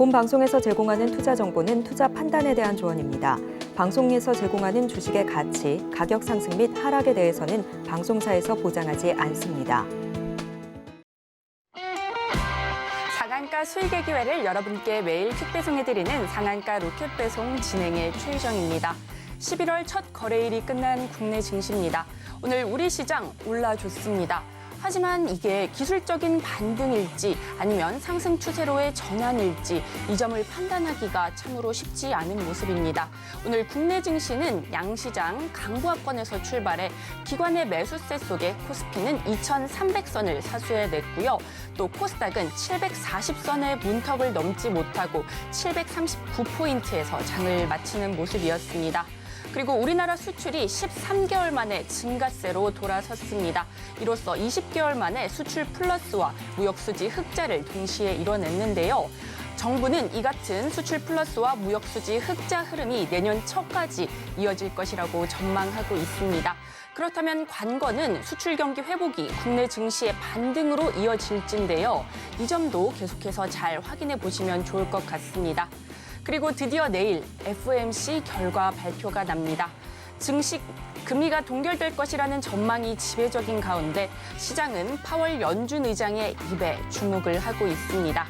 본 방송에서 제공하는 투자 정보는 투자 판단에 대한 조언입니다. 방송에서 제공하는 주식의 가치, 가격 상승 및 하락에 대해서는 방송사에서 보장하지 않습니다. 상한가 수익의 기회를 여러분께 매일 퀵 배송해드리는 상한가 로켓 배송 진행의 최유정입니다. 11월 첫 거래일이 끝난 국내 증시입니다. 오늘 우리 시장 올라줬습니다. 하지만 이게 기술적인 반등일지 아니면 상승 추세로의 전환일지 이 점을 판단하기가 참으로 쉽지 않은 모습입니다. 오늘 국내 증시는 양시장 강보합권에서 출발해 기관의 매수세 속에 코스피는 2,300선을 사수해냈고요. 또 코스닥은 740선의 문턱을 넘지 못하고 739포인트에서 장을 마치는 모습이었습니다. 그리고 우리나라 수출이 13개월 만에 증가세로 돌아섰습니다. 이로써 20개월 만에 수출 플러스와 무역수지 흑자를 동시에 이뤄냈는데요. 정부는 이 같은 수출 플러스와 무역수지 흑자 흐름이 내년 초까지 이어질 것이라고 전망하고 있습니다. 그렇다면 관건은 수출 경기 회복이 국내 증시의 반등으로 이어질지인데요. 이 점도 계속해서 잘 확인해 보시면 좋을 것 같습니다. 그리고 드디어 내일 FOMC 결과 발표가 납니다. 증시 금리가 동결될 것이라는 전망이 지배적인 가운데 시장은 파월 연준 의장의 입에 주목을 하고 있습니다.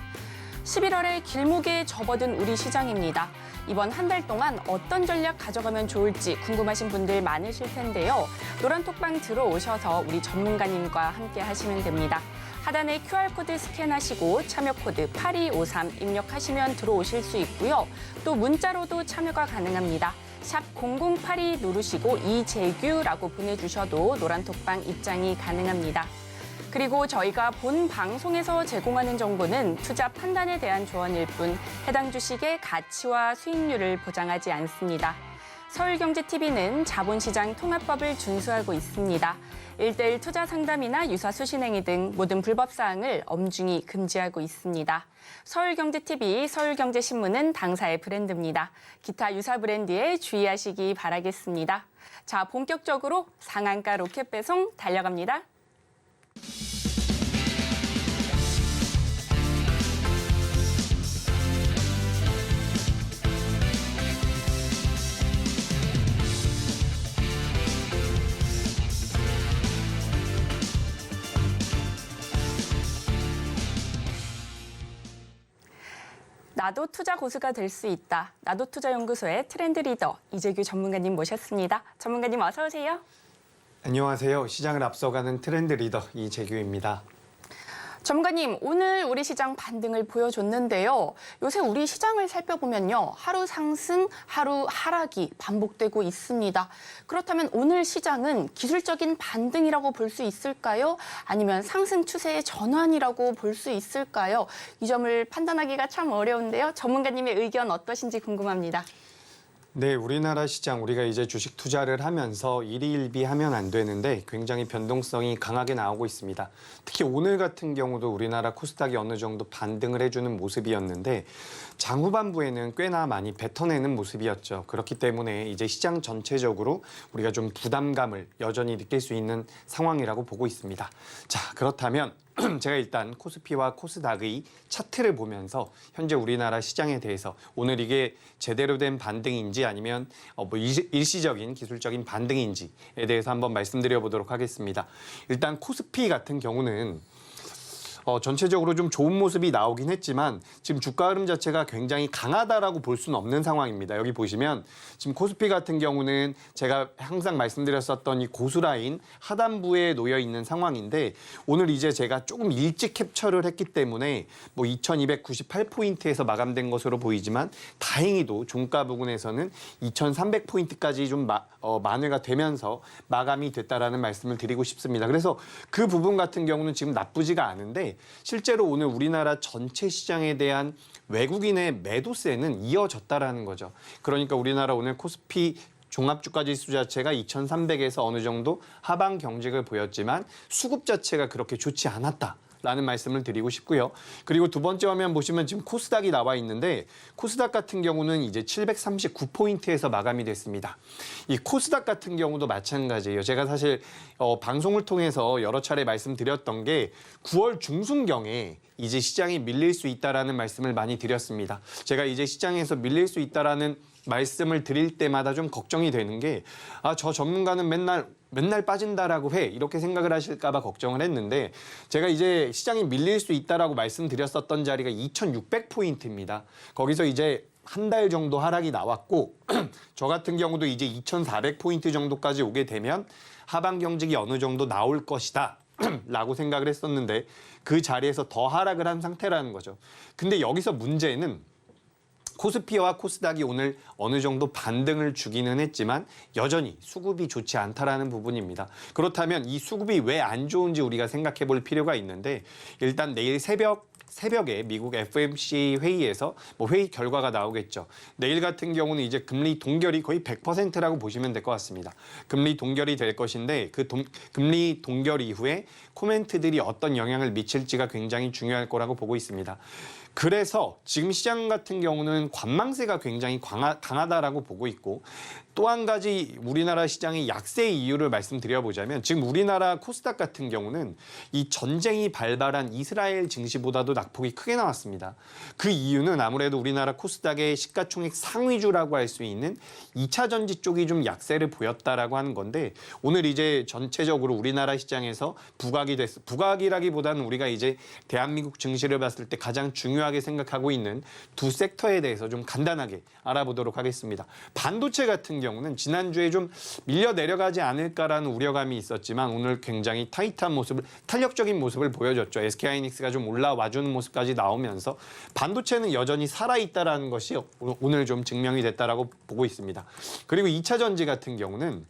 11월에 길목에 접어든 우리 시장입니다. 이번 한 달 동안 어떤 전략 가져가면 좋을지 궁금하신 분들 많으실 텐데요. 노란톡방 들어오셔서 우리 전문가님과 함께 하시면 됩니다. 하단에 QR코드 스캔하시고 참여코드 8253 입력하시면 들어오실 수 있고요. 또 문자로도 참여가 가능합니다. 샵 0082 누르시고 이재규라고 보내주셔도 노란톡방 입장이 가능합니다. 그리고 저희가 본 방송에서 제공하는 정보는 투자 판단에 대한 조언일 뿐 해당 주식의 가치와 수익률을 보장하지 않습니다. 서울경제TV는 자본시장 통합법을 준수하고 있습니다. 1:1 투자 상담이나 유사 수신행위 등 모든 불법 사항을 엄중히 금지하고 있습니다. 서울경제TV, 서울경제신문은 당사의 브랜드입니다. 기타 유사 브랜드에 주의하시기 바라겠습니다. 자, 본격적으로 상한가 로켓 배송 달려갑니다. 나도 투자 고수가 될 수 있다. 나도 투자연구소의 트렌드 리더 이재규 전문가님 모셨습니다. 전문가님 어서 오세요. 안녕하세요. 시장을 앞서가는 트렌드 리더 이재규입니다. 전문가님, 오늘 우리 시장 반등을 보여줬는데요. 요새 우리 시장을 살펴보면요. 하루 상승, 하루 하락이 반복되고 있습니다. 그렇다면 오늘 시장은 기술적인 반등이라고 볼 수 있을까요? 아니면 상승 추세의 전환이라고 볼 수 있을까요? 이 점을 판단하기가 참 어려운데요. 전문가님의 의견 어떠신지 궁금합니다. 네, 우리나라 시장 우리가 이제 주식 투자를 하면서 일희일비하면 안 되는데 굉장히 변동성이 강하게 나오고 있습니다. 특히 오늘 같은 경우도 우리나라 코스닥이 어느 정도 반등을 해주는 모습이었는데 장후반부에는 꽤나 많이 뱉어내는 모습이었죠. 그렇기 때문에 이제 시장 전체적으로 우리가 좀 부담감을 여전히 느낄 수 있는 상황이라고 보고 있습니다. 자, 그렇다면 제가 일단 코스피와 코스닥의 차트를 보면서 현재 우리나라 시장에 대해서 오늘 이게 제대로 된 반등인지 아니면 일시적인 기술적인 반등인지에 대해서 한번 말씀드려 보도록 하겠습니다. 일단 코스피 같은 경우는 전체적으로 좀 좋은 모습이 나오긴 했지만 지금 주가 흐름 자체가 굉장히 강하다라고 볼 수는 없는 상황입니다. 여기 보시면 지금 코스피 같은 경우는 제가 항상 말씀드렸었던 이 고수라인 하단부에 놓여 있는 상황인데 오늘 이제 제가 조금 일찍 캡처를 했기 때문에 2298포인트에서 마감된 것으로 보이지만 다행히도 종가 부근에서는 2300포인트까지 좀 만회가 되면서 마감이 됐다라는 말씀을 드리고 싶습니다. 그래서 그 부분 같은 경우는 지금 나쁘지가 않은데 실제로 오늘 우리나라 전체 시장에 대한 외국인의 매도세는 이어졌다라는 거죠. 그러니까 우리나라 오늘 코스피 종합주가지수 자체가 2300에서 어느 정도 하방 경직을 보였지만 수급 자체가 그렇게 좋지 않았다. 라는 말씀을 드리고 싶고요. 그리고 두 번째 화면 보시면 지금 코스닥이 나와 있는데 코스닥 같은 경우는 이제 739포인트에서 마감이 됐습니다. 이 코스닥 같은 경우도 마찬가지예요. 제가 사실 방송을 통해서 여러 차례 말씀드렸던 게 9월 중순경에 이제 시장이 밀릴 수 있다라는 말씀을 많이 드렸습니다. 제가 이제 시장에서 밀릴 수 있다라는 말씀을 드릴 때마다 좀 걱정이 되는 게 저 전문가는 맨날 빠진다라고 해 이렇게 생각을 하실까 봐 걱정을 했는데 제가 이제 시장이 밀릴 수 있다라고 말씀드렸었던 자리가 2600포인트입니다. 거기서 이제 한 달 정도 하락이 나왔고 저 같은 경우도 이제 2400포인트 정도까지 오게 되면 하방 경직이 어느 정도 나올 것이다 라고 생각을 했었는데 그 자리에서 더 하락을 한 상태라는 거죠. 근데 여기서 문제는 코스피와 코스닥이 오늘 어느 정도 반등을 주기는 했지만 여전히 수급이 좋지 않다라는 부분입니다. 그렇다면 이 수급이 왜 안 좋은지 우리가 생각해 볼 필요가 있는데 일단 내일 새벽에 미국 FOMC 회의에서 회의 결과가 나오겠죠. 내일 같은 경우는 이제 금리 동결이 거의 100%라고 보시면 될 것 같습니다. 금리 동결이 될 것인데 그 금리 동결 이후에 코멘트들이 어떤 영향을 미칠지가 굉장히 중요할 거라고 보고 있습니다. 그래서 지금 시장 같은 경우는 관망세가 굉장히 강하다라고 보고 있고 또 한 가지 우리나라 시장의 약세의 이유를 말씀드려보자면 지금 우리나라 코스닥 같은 경우는 이 전쟁이 발발한 이스라엘 증시보다도 낙폭이 크게 나왔습니다. 그 이유는 아무래도 우리나라 코스닥의 시가총액 상위주라고 할 수 있는 2차 전지 쪽이 좀 약세를 보였다라고 하는 건데 오늘 이제 전체적으로 우리나라 시장에서 부각이라기보다는 우리가 이제 대한민국 증시를 봤을 때 가장 중요하게 생각하고 있는 두 섹터에 대해서 좀 간단하게 알아보도록 하겠습니다. 반도체 같은 경우는 지난주에 좀 밀려 내려가지 않을까라는 우려감이 있었지만 오늘 굉장히 탄력적인 모습을 보여줬죠. SK하이닉스가 좀 올라와주는 모습까지 나오면서 반도체는 여전히 살아있다라는 것이 오늘 좀 증명이 됐다라고 보고 있습니다. 그리고 2차 전지 같은 경우는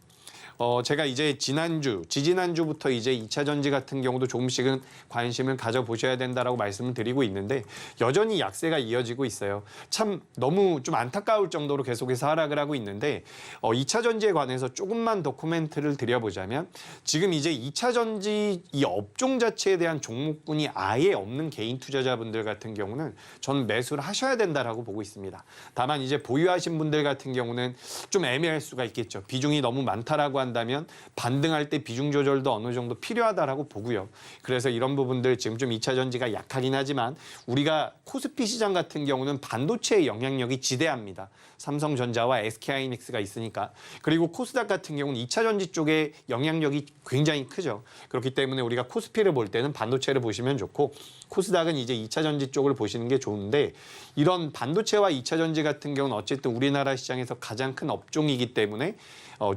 제가 이제 지지난주부터 이제 2차 전지 같은 경우도 조금씩은 관심을 가져보셔야 된다라고 말씀을 드리고 있는데 여전히 약세가 이어지고 있어요. 참 너무 좀 안타까울 정도로 계속해서 하락을 하고 있는데 2차 전지에 관해서 조금만 더 코멘트를 드려보자면 지금 이제 2차 전지 이 업종 자체에 대한 종목군이 아예 없는 개인 투자자분들 같은 경우는 전 매수를 하셔야 된다라고 보고 있습니다. 다만 이제 보유하신 분들 같은 경우는 좀 애매할 수가 있겠죠. 비중이 너무 많다라고 한다면 반등할 때 비중 조절도 어느 정도 필요하다라고 보고요. 그래서 이런 부분들 지금 좀 2차 전지가 약하긴 하지만 우리가 코스피 시장 같은 경우는 반도체의 영향력이 지대합니다. 삼성전자와 SK하이닉스가 있으니까. 그리고 코스닥 같은 경우는 2차 전지 쪽에 영향력이 굉장히 크죠. 그렇기 때문에 우리가 코스피를 볼 때는 반도체를 보시면 좋고 코스닥은 이제 2차 전지 쪽을 보시는 게 좋은데 이런 반도체와 2차 전지 같은 경우는 어쨌든 우리나라 시장에서 가장 큰 업종이기 때문에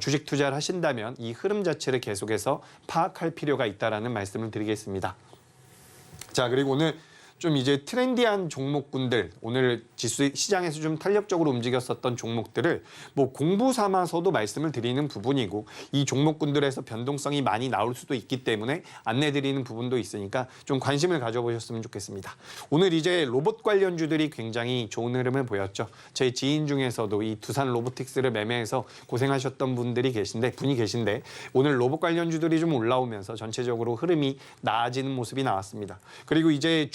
주식 투자를 하신다면 이 흐름 자체를 계속해서 파악할 필요가 있다라는 말씀을 드리겠습니다. 자, 그리고 오늘 좀 이제 트렌디한 종목군들 오늘 지수 시장에서 좀 탄력적으로 움직였었던 종목들을 공부 삼아서도 말씀을 드리는 부분이고 이 종목군들에서 변동성이 많이 나올 수도 있기 때문에 안내드리는 부분도 있으니까 좀 관심을 가져보셨으면 좋겠습니다. 오늘 이제 로봇 관련주들이 굉장히 좋은 흐름을 보였죠. 제 지인 중에서도 이 두산 로보틱스를 매매해서 고생하셨던 분이 계신데 오늘 로봇 관련주들이 좀 올라오면서 전체적으로 흐름이 나아지는 모습이 나왔습니다. 그리고 이제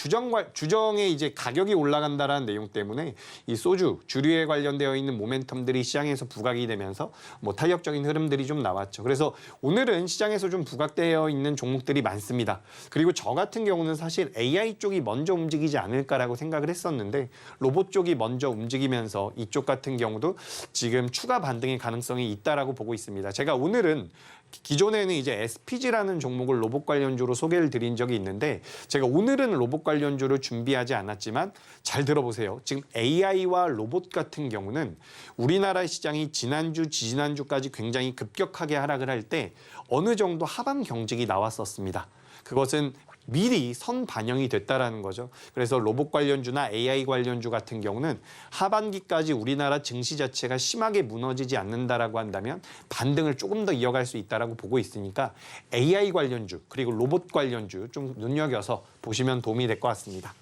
주정에 이제 가격이 올라간다라는 내용 때문에 이 소주 주류에 관련되어 있는 모멘텀들이 시장에서 부각이 되면서 탄력적인 흐름들이 좀 나왔죠. 그래서 오늘은 시장에서 좀 부각되어 있는 종목들이 많습니다. 그리고 저 같은 경우는 사실 AI 쪽이 먼저 움직이지 않을까라고 생각을 했었는데 로봇 쪽이 먼저 움직이면서 이쪽 같은 경우도 지금 추가 반등의 가능성이 있다라고 보고 있습니다. 제가 오늘은 기존에는 이제 SPG라는 종목을 로봇 관련주로 소개를 드린 적이 있는데 제가 오늘은 로봇 관련주를 준비하지 않았지만 잘 들어보세요. 지금 AI와 로봇 같은 경우는 우리나라 시장이 지난주, 지지난주까지 굉장히 급격하게 하락을 할 때 어느 정도 하방 경직이 나왔었습니다. 그것은 미리 선 반영이 됐다라는 거죠. 그래서 로봇 관련주나 AI 관련주 같은 경우는 하반기까지 우리나라 증시 자체가 심하게 무너지지 않는다라고 한다면 반등을 조금 더 이어갈 수 있다라고 보고 있으니까 AI 관련주 그리고 로봇 관련주 좀 눈여겨서 보시면 도움이 될 것 같습니다.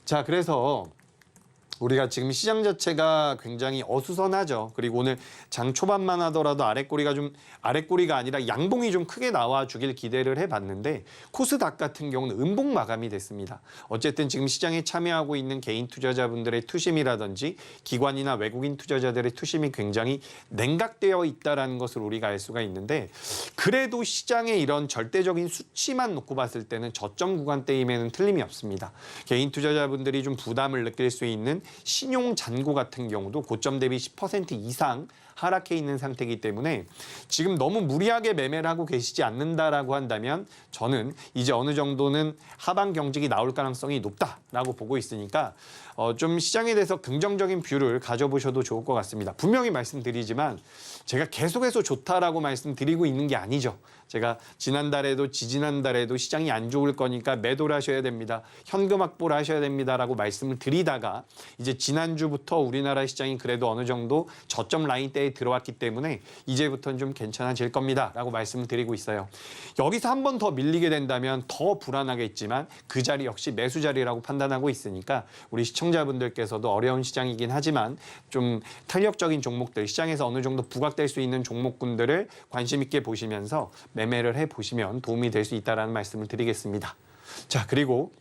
자, 그래서 우리가 지금 시장 자체가 굉장히 어수선하죠. 그리고 오늘 장 초반만 하더라도 아랫꼬리가 아니라 양봉이 좀 크게 나와 주길 기대를 해봤는데 코스닥 같은 경우는 음봉 마감이 됐습니다. 어쨌든 지금 시장에 참여하고 있는 개인 투자자분들의 투심이라든지 기관이나 외국인 투자자들의 투심이 굉장히 냉각되어 있다는 것을 우리가 알 수가 있는데 그래도 시장의 이런 절대적인 수치만 놓고 봤을 때는 저점 구간대임에는 틀림이 없습니다. 개인 투자자분들이 좀 부담을 느낄 수 있는 신용 잔고 같은 경우도 고점 대비 10% 이상 하락해 있는 상태이기 때문에 지금 너무 무리하게 매매를 하고 계시지 않는다라고 한다면 저는 이제 어느 정도는 하방 경직이 나올 가능성이 높다라고 보고 있으니까 좀 시장에 대해서 긍정적인 뷰를 가져보셔도 좋을 것 같습니다. 분명히 말씀드리지만 제가 계속해서 좋다라고 말씀드리고 있는 게 아니죠. 제가 지난달에도 지지난달에도 시장이 안 좋을 거니까 매도를 하셔야 됩니다. 현금 확보를 하셔야 됩니다라고 말씀을 드리다가 이제 지난주부터 우리나라 시장이 그래도 어느 정도 저점 라인대에 들어왔기 때문에 이제부터는 좀 괜찮아질 겁니다라고 말씀을 드리고 있어요. 여기서 한 번 더 밀리게 된다면 더 불안하겠지만 그 자리 역시 매수 자리라고 판단하고 있으니까 우리 시청자분들께서도 어려운 시장이긴 하지만 좀 탄력적인 종목들, 시장에서 어느 정도 부각될 수 있는 종목군들을 관심 있게 보시면서 매매를 해보시면 도움이 될 수 있다는 말씀을 드리겠습니다. 자, 그리고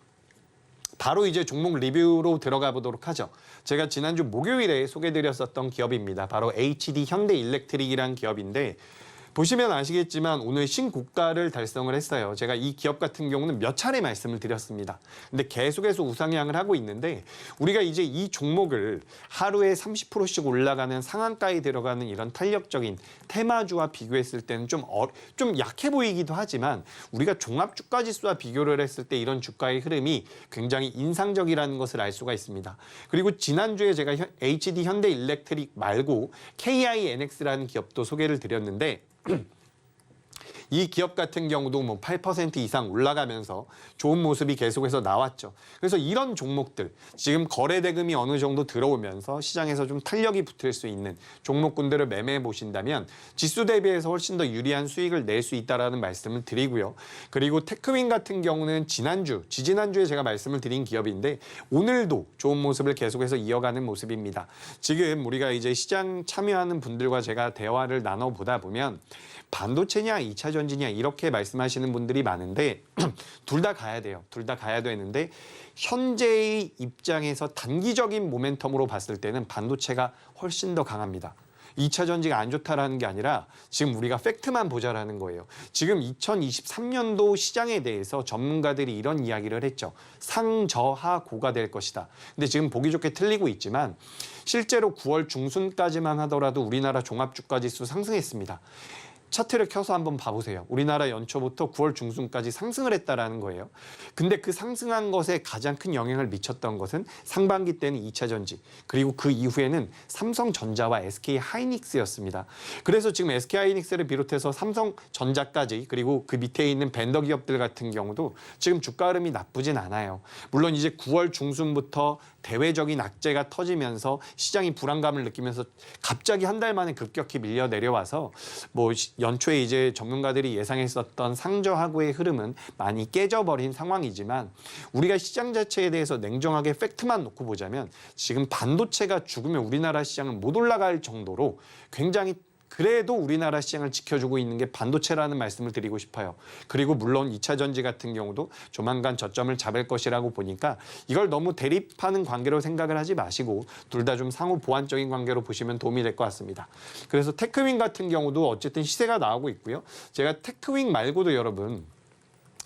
바로 이제 종목 리뷰로 들어가 보도록 하죠. 제가 지난주 목요일에 소개드렸었던 기업입니다. 바로 HD 현대일렉트릭이라는 기업인데 보시면 아시겠지만 오늘 신고가를 달성을 했어요. 제가 이 기업 같은 경우는 몇 차례 말씀을 드렸습니다. 근데 계속해서 우상향을 하고 있는데 우리가 이제 이 종목을 하루에 30%씩 올라가는 상한가에 들어가는 이런 탄력적인 테마주와 비교했을 때는 좀 약해 보이기도 하지만 우리가 종합주가지수와 비교를 했을 때 이런 주가의 흐름이 굉장히 인상적이라는 것을 알 수가 있습니다. 그리고 지난주에 제가 HD 현대일렉트릭 말고 KINX라는 기업도 소개를 드렸는데 이 기업 같은 경우도 뭐 8% 이상 올라가면서 좋은 모습이 계속해서 나왔죠. 그래서 이런 종목들 지금 거래 대금이 어느 정도 들어오면서 시장에서 좀 탄력이 붙을 수 있는 종목군들을 매매해 보신다면 지수 대비해서 훨씬 더 유리한 수익을 낼 수 있다라는 말씀을 드리고요. 그리고 테크윈 같은 경우는 지지난주에 제가 말씀을 드린 기업인데 오늘도 좋은 모습을 계속해서 이어가는 모습입니다. 지금 우리가 이제 시장 참여하는 분들과 제가 대화를 나눠보다 보면 반도체냐 2차 전지냐 이렇게 말씀하시는 분들이 많은데 둘 다 가야 돼요. 둘 다 가야 되는데 현재의 입장에서 단기적인 모멘텀으로 봤을 때는 반도체가 훨씬 더 강합니다. 2차 전지가 안 좋다라는 게 아니라 지금 우리가 팩트만 보자라는 거예요. 지금 2023년도 시장에 대해서 전문가들이 이런 이야기를 했죠. 상저하고가 될 것이다. 근데 지금 보기 좋게 틀리고 있지만 실제로 9월 중순까지만 하더라도 우리나라 종합주가지수 상승했습니다. 차트를 켜서 한번 봐보세요. 우리나라 연초부터 9월 중순까지 상승을 했다라는 거예요. 근데 그 상승한 것에 가장 큰 영향을 미쳤던 것은 상반기 때는 2차 전지, 그리고 그 이후에는 삼성전자와 SK하이닉스였습니다. 그래서 지금 SK하이닉스를 비롯해서 삼성전자까지 그리고 그 밑에 있는 벤더 기업들 같은 경우도 지금 주가 흐름이 나쁘진 않아요. 물론 이제 9월 중순부터 대외적인 악재가 터지면서 시장이 불안감을 느끼면서 갑자기 한 달 만에 급격히 밀려 내려와서 뭐 연초에 이제 전문가들이 예상했었던 상저하고의 흐름은 많이 깨져버린 상황이지만 우리가 시장 자체에 대해서 냉정하게 팩트만 놓고 보자면 지금 반도체가 죽으면 우리나라 시장은 못 올라갈 정도로 굉장히 그래도 우리나라 시장을 지켜주고 있는 게 반도체라는 말씀을 드리고 싶어요. 그리고 물론 2차 전지 같은 경우도 조만간 저점을 잡을 것이라고 보니까 이걸 너무 대립하는 관계로 생각을 하지 마시고 둘 다 좀 상호 보완적인 관계로 보시면 도움이 될 것 같습니다. 그래서 테크윈 같은 경우도 어쨌든 시세가 나오고 있고요. 제가 테크윈 말고도 여러분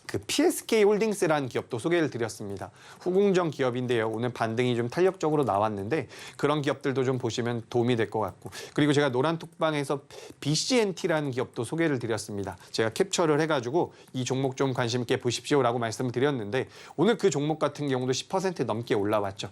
그 PSK 홀딩스라는 기업도 소개를 드렸습니다. 후궁정 기업인데요. 오늘 반등이 좀 탄력적으로 나왔는데 그런 기업들도 좀 보시면 도움이 될 것 같고 그리고 제가 노란톡방에서 BCNT라는 기업도 소개를 드렸습니다. 제가 캡처를 해가지고 이 종목 좀 관심 있게 보십시오라고 말씀을 드렸는데 오늘 그 종목 같은 경우도 10% 넘게 올라왔죠.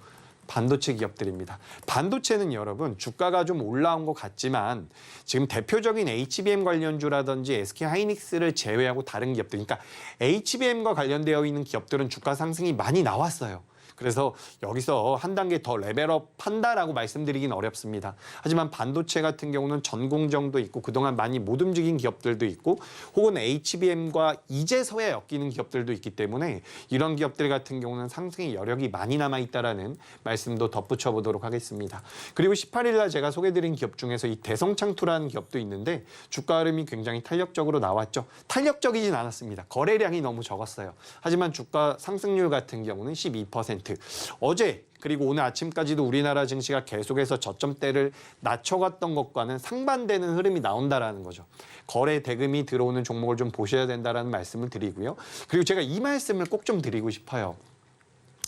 반도체 기업들입니다. 반도체는 여러분 주가가 좀 올라온 것 같지만 지금 대표적인 HBM 관련주라든지 SK하이닉스를 제외하고 다른 기업들, 그러니까 HBM과 관련되어 있는 기업들은 주가 상승이 많이 나왔어요. 그래서 여기서 한 단계 더 레벨업 한다라고 말씀드리긴 어렵습니다. 하지만 반도체 같은 경우는 전공정도 있고 그동안 많이 못 움직인 기업들도 있고 혹은 HBM과 이제서야 엮이는 기업들도 있기 때문에 이런 기업들 같은 경우는 상승의 여력이 많이 남아있다라는 말씀도 덧붙여 보도록 하겠습니다. 그리고 18일 날 제가 소개드린 기업 중에서 이 대성창투라는 기업도 있는데 주가 흐름이 굉장히 탄력적으로 나왔죠. 탄력적이진 않았습니다. 거래량이 너무 적었어요. 하지만 주가 상승률 같은 경우는 12%. 어제 그리고 오늘 아침까지도 우리나라 증시가 계속해서 저점대를 낮춰갔던 것과는 상반되는 흐름이 나온다라는 거죠. 거래 대금이 들어오는 종목을 좀 보셔야 된다라는 말씀을 드리고요. 그리고 제가 이 말씀을 꼭 좀 드리고 싶어요.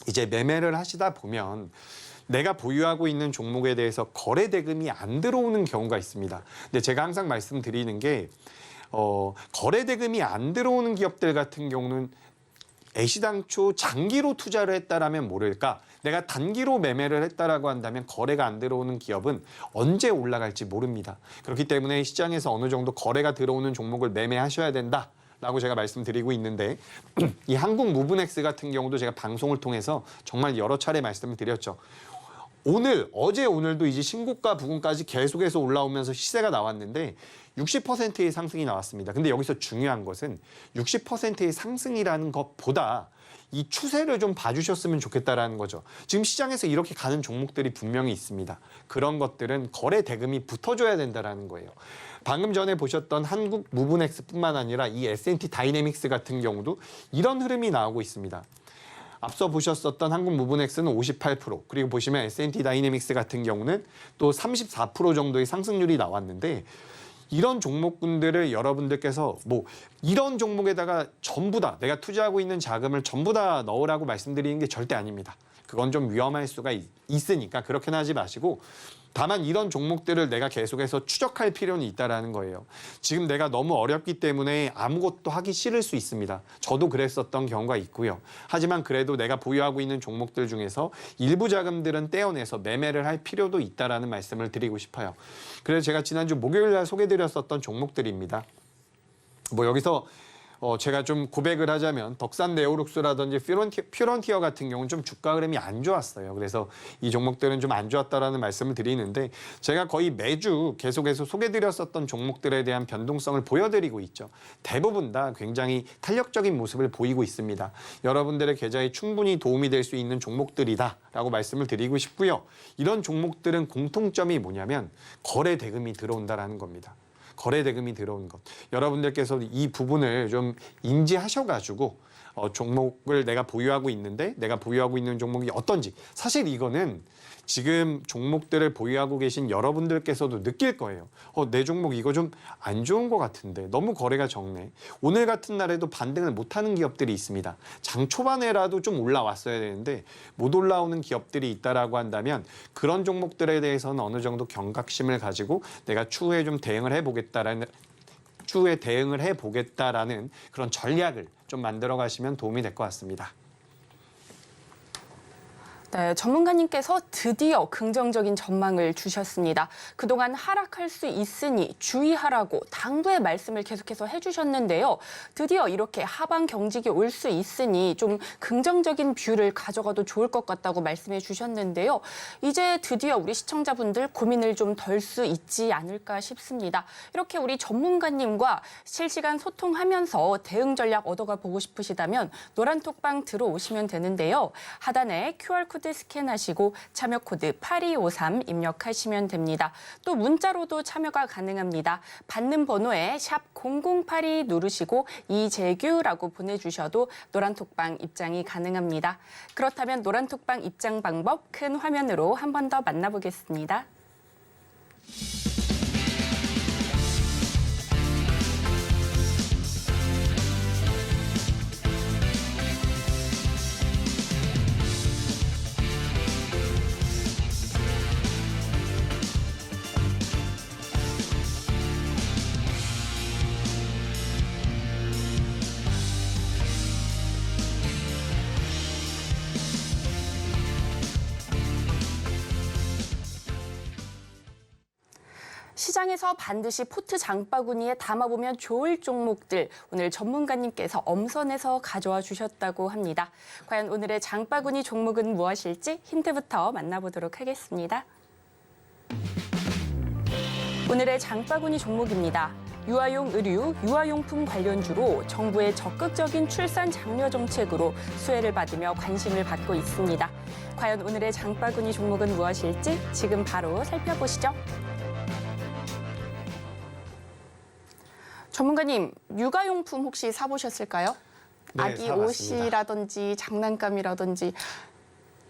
이제 매매를 하시다 보면 내가 보유하고 있는 종목에 대해서 거래 대금이 안 들어오는 경우가 있습니다. 근데 제가 항상 말씀드리는 게 거래 대금이 안 들어오는 기업들 같은 경우는 애시당초 장기로 투자를 했다라면 모를까? 내가 단기로 매매를 했다라고 한다면 거래가 안 들어오는 기업은 언제 올라갈지 모릅니다. 그렇기 때문에 시장에서 어느 정도 거래가 들어오는 종목을 매매하셔야 된다. 라고 제가 말씀드리고 있는데 이 한국 무브넥스 같은 경우도 제가 방송을 통해서 정말 여러 차례 말씀을 드렸죠. 어제 오늘도 이제 신고가 부근까지 계속해서 올라오면서 시세가 나왔는데 60%의 상승이 나왔습니다. 근데 여기서 중요한 것은 60%의 상승이라는 것보다 이 추세를 좀 봐주셨으면 좋겠다라는 거죠. 지금 시장에서 이렇게 가는 종목들이 분명히 있습니다. 그런 것들은 거래 대금이 붙어줘야 된다라는 거예요. 방금 전에 보셨던 한국 무브넥스뿐만 아니라 이 S&T 다이내믹스 같은 경우도 이런 흐름이 나오고 있습니다. 앞서 보셨었던 한국 무브넥스는 58%, 그리고 보시면 S&T 다이내믹스 같은 경우는 또 34% 정도의 상승률이 나왔는데 이런 종목군들을 여러분들께서 뭐 이런 종목에다가 전부 다 내가 투자하고 있는 자금을 전부 다 넣으라고 말씀드리는 게 절대 아닙니다. 그건 좀 위험할 수가 있으니까 그렇게는 하지 마시고 다만 이런 종목들을 내가 계속해서 추적할 필요는 있다라는 거예요. 지금 내가 너무 어렵기 때문에 아무것도 하기 싫을 수 있습니다. 저도 그랬었던 경우가 있고요. 하지만 그래도 내가 보유하고 있는 종목들 중에서 일부 자금들은 떼어내서 매매를 할 필요도 있다라는 말씀을 드리고 싶어요. 그래서 제가 지난주 목요일 날 소개드렸었던 종목들입니다. 뭐 여기서 제가 좀 고백을 하자면 덕산 네오룩스라든지 퓨런티어 같은 경우는 좀 주가 흐름이 안 좋았어요. 그래서 이 종목들은 좀 안 좋았다라는 말씀을 드리는데 제가 거의 매주 계속해서 소개드렸었던 종목들에 대한 변동성을 보여드리고 있죠. 대부분 다 굉장히 탄력적인 모습을 보이고 있습니다. 여러분들의 계좌에 충분히 도움이 될 수 있는 종목들이다라고 말씀을 드리고 싶고요. 이런 종목들은 공통점이 뭐냐면 거래 대금이 들어온다라는 겁니다. 거래 대금이 들어온 것. 여러분들께서 이 부분을 좀 인지하셔가지고 종목을 내가 보유하고 있는데 내가 보유하고 있는 종목이 어떤지 사실 이거는 지금 종목들을 보유하고 계신 여러분들께서도 느낄 거예요. 내 종목 이거 좀 안 좋은 것 같은데 너무 거래가 적네. 오늘 같은 날에도 반등을 못하는 기업들이 있습니다. 장 초반에라도 좀 올라왔어야 되는데 못 올라오는 기업들이 있다라고 한다면 그런 종목들에 대해서는 어느 정도 경각심을 가지고 내가 추후에 좀 대응을 해보겠다라는 그런 전략을 좀 만들어 가시면 도움이 될 것 같습니다. 네, 전문가님께서 드디어 긍정적인 전망을 주셨습니다. 그동안 하락할 수 있으니 주의하라고 당부의 말씀을 계속해서 해주셨는데요. 드디어 이렇게 하방 경직이 올 수 있으니 좀 긍정적인 뷰를 가져가도 좋을 것 같다고 말씀해 주셨는데요. 이제 드디어 우리 시청자분들 고민을 좀 덜 수 있지 않을까 싶습니다. 이렇게 우리 전문가님과 실시간 소통하면서 대응 전략 얻어가 보고 싶으시다면 노란톡방 들어오시면 되는데요. 하단에 QR코드 스캔하시고 참여 코드 8253 입력하시면 됩니다. 또 문자로도 참여가 가능합니다. 받는 번호에 샵 0082 누르시고 이재규라고 보내주셔도 노란톡방 입장이 가능합니다. 그렇다면 노란톡방 입장 방법 큰 화면으로 한 번 더 만나보겠습니다. 시장에서 반드시 포트 장바구니에 담아보면 좋을 종목들 오늘 전문가님께서 엄선해서 가져와 주셨다고 합니다. 과연 오늘의 장바구니 종목은 무엇일지 힌트부터 만나보도록 하겠습니다. 오늘의 장바구니 종목입니다. 유아용 의류, 유아용품 관련주로 정부의 적극적인 출산 장려 정책으로 수혜를 받으며 관심을 받고 있습니다. 과연 오늘의 장바구니 종목은 무엇일지 지금 바로 살펴보시죠. 전문가님, 육아용품 혹시 사보셨을까요? 네, 아기 사봤습니다. 옷이라든지 장난감이라든지.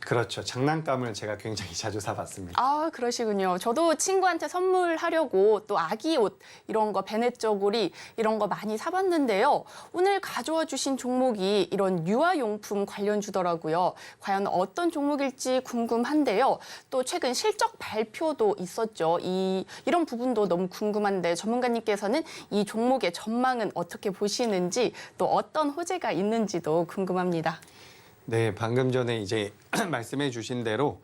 그렇죠. 장난감을 제가 굉장히 자주 사봤습니다. 아, 그러시군요. 저도 친구한테 선물하려고 또 아기 옷 이런 거 베넷 저고리 이런 거 많이 사봤는데요. 오늘 가져와 주신 종목이 이런 유아용품 관련주더라고요. 과연 어떤 종목일지 궁금한데요. 또 최근 실적 발표도 있었죠. 이런 부분도 너무 궁금한데 전문가님께서는 이 종목의 전망은 어떻게 보시는지 또 어떤 호재가 있는지도 궁금합니다. 네, 방금 전에 이제 말씀해 주신 대로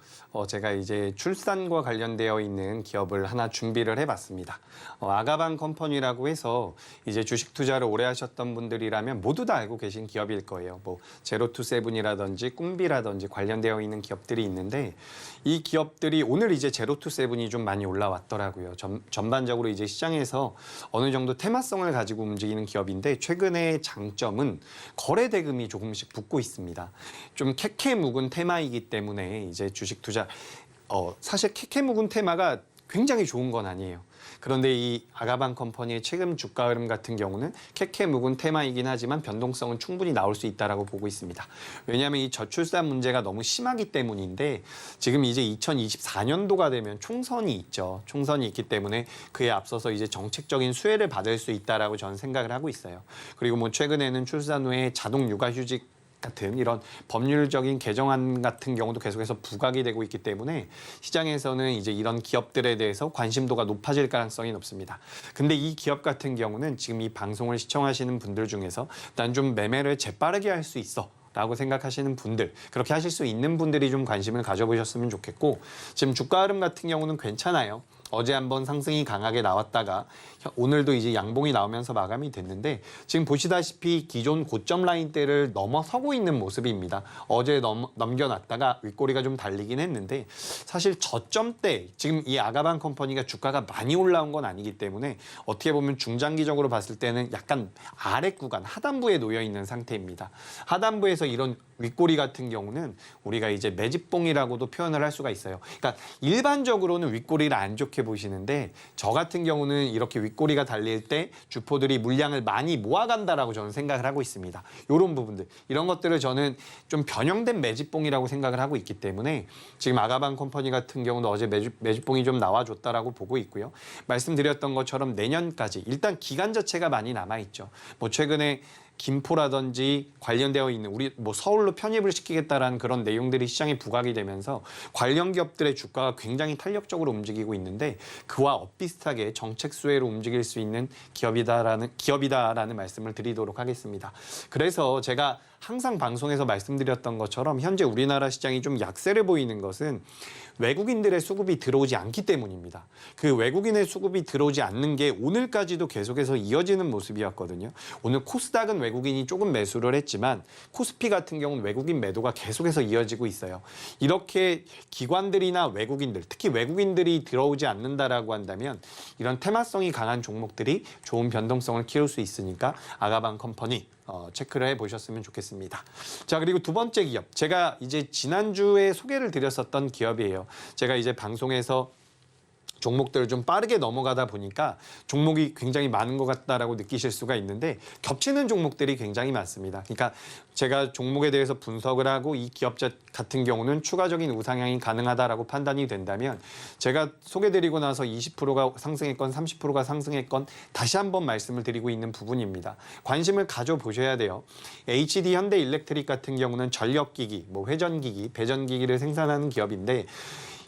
제가 이제 출산과 관련되어 있는 기업을 하나 준비를 해봤습니다. 아가방 컴퍼니라고 해서 이제 주식 투자를 오래 하셨던 분들이라면 모두 다 알고 계신 기업일 거예요. 뭐 제로투세븐이라든지 꿈비라든지 관련되어 있는 기업들이 있는데 이 기업들이 오늘 이제 제로투세븐이 좀 많이 올라왔더라고요. 전반적으로 이제 시장에서 어느 정도 테마성을 가지고 움직이는 기업인데 최근의 장점은 거래 대금이 조금씩 붙고 있습니다. 좀 캐캐 묵은 테마이기 때문에 이제 주식 투자 사실 캐캐 묵은 테마가 굉장히 좋은 건 아니에요. 그런데 이 아가방 컴퍼니의 최근 주가 흐름 같은 경우는 캐캐 묵은 테마이긴 하지만 변동성은 충분히 나올 수 있다라고 보고 있습니다. 왜냐하면 이 저출산 문제가 너무 심하기 때문인데 지금 이제 2024년도가 되면 총선이 있죠. 총선이 있기 때문에 그에 앞서서 이제 정책적인 수혜를 받을 수 있다라고 저는 생각을 하고 있어요. 그리고 뭐 최근에는 출산 후에 자동 육아휴직 같은 이런 법률적인 개정안 같은 경우도 계속해서 부각이 되고 있기 때문에 시장에서는 이제 이런 기업들에 대해서 관심도가 높아질 가능성이 높습니다. 근데 이 기업 같은 경우는 지금 이 방송을 시청하시는 분들 중에서 난 좀 매매를 재빠르게 할 수 있어. 라고 생각하시는 분들, 그렇게 하실 수 있는 분들이 좀 관심을 가져보셨으면 좋겠고 지금 주가 흐름 같은 경우는 괜찮아요. 어제 한번 상승이 강하게 나왔다가 오늘도 이제 양봉이 나오면서 마감이 됐는데 지금 보시다시피 기존 고점 라인대를 넘어서고 있는 모습입니다. 어제 넘겨놨다가 윗꼬리가 좀 달리긴 했는데 사실 저점대 지금 이 아가방 컴퍼니가 주가가 많이 올라온 건 아니기 때문에 어떻게 보면 중장기적으로 봤을 때는 약간 아래 구간 하단부에 놓여 있는 상태입니다. 하단부에서 이런 윗꼬리 같은 경우는 우리가 이제 매집봉이라고도 표현을 할 수가 있어요. 그러니까 일반적으로는 윗꼬리를 안 좋게 보시는데 저 같은 경우는 이렇게 윗꼬리가 달릴 때 주포들이 물량을 많이 모아간다라고 저는 생각을 하고 있습니다. 이런 부분들, 이런 것들을 저는 좀 변형된 매집봉이라고 생각을 하고 있기 때문에 지금 아가방 컴퍼니 같은 경우도 어제 매집봉이 좀 나와줬다라고 보고 있고요. 말씀드렸던 것처럼 내년까지 일단 기간 자체가 많이 남아있죠. 뭐 최근에 김포라든지 관련되어 있는 우리 뭐 서울로 편입을 시키겠다라는 그런 내용들이 시장에 부각이 되면서 관련 기업들의 주가가 굉장히 탄력적으로 움직이고 있는데 그와 엇비슷하게 정책 수혜로 움직일 수 있는 기업이다라는 말씀을 드리도록 하겠습니다. 그래서 제가 항상 방송에서 말씀드렸던 것처럼 현재 우리나라 시장이 좀 약세를 보이는 것은 외국인들의 수급이 들어오지 않기 때문입니다. 그 외국인의 수급이 들어오지 않는 게 오늘까지도 계속해서 이어지는 모습이었거든요. 오늘 코스닥은 외국인이 조금 매수를 했지만 코스피 같은 경우는 외국인 매도가 계속해서 이어지고 있어요. 이렇게 기관들이나 외국인들, 특히 외국인들이 들어오지 않는다라고 한다면 이런 테마성이 강한 종목들이 좋은 변동성을 키울 수 있으니까 아가방 컴퍼니 체크를 해보셨으면 좋겠습니다. 자, 그리고 두 번째 기업. 제가 이제 지난주에 소개를 드렸었던 기업이에요. 제가 이제 방송에서 종목들을 좀 빠르게 넘어가다 보니까 종목이 굉장히 많은 것 같다라고 느끼실 수가 있는데 겹치는 종목들이 굉장히 많습니다. 그러니까 제가 종목에 대해서 분석을 하고 이 기업 같은 경우는 추가적인 우상향이 가능하다라고 판단이 된다면 제가 소개드리고 나서 20%가 상승했건 30%가 상승했건 다시 한번 말씀을 드리고 있는 부분입니다. 관심을 가져보셔야 돼요. HD 현대일렉트릭 같은 경우는 전력기기, 뭐 회전기기, 배전기기를 생산하는 기업인데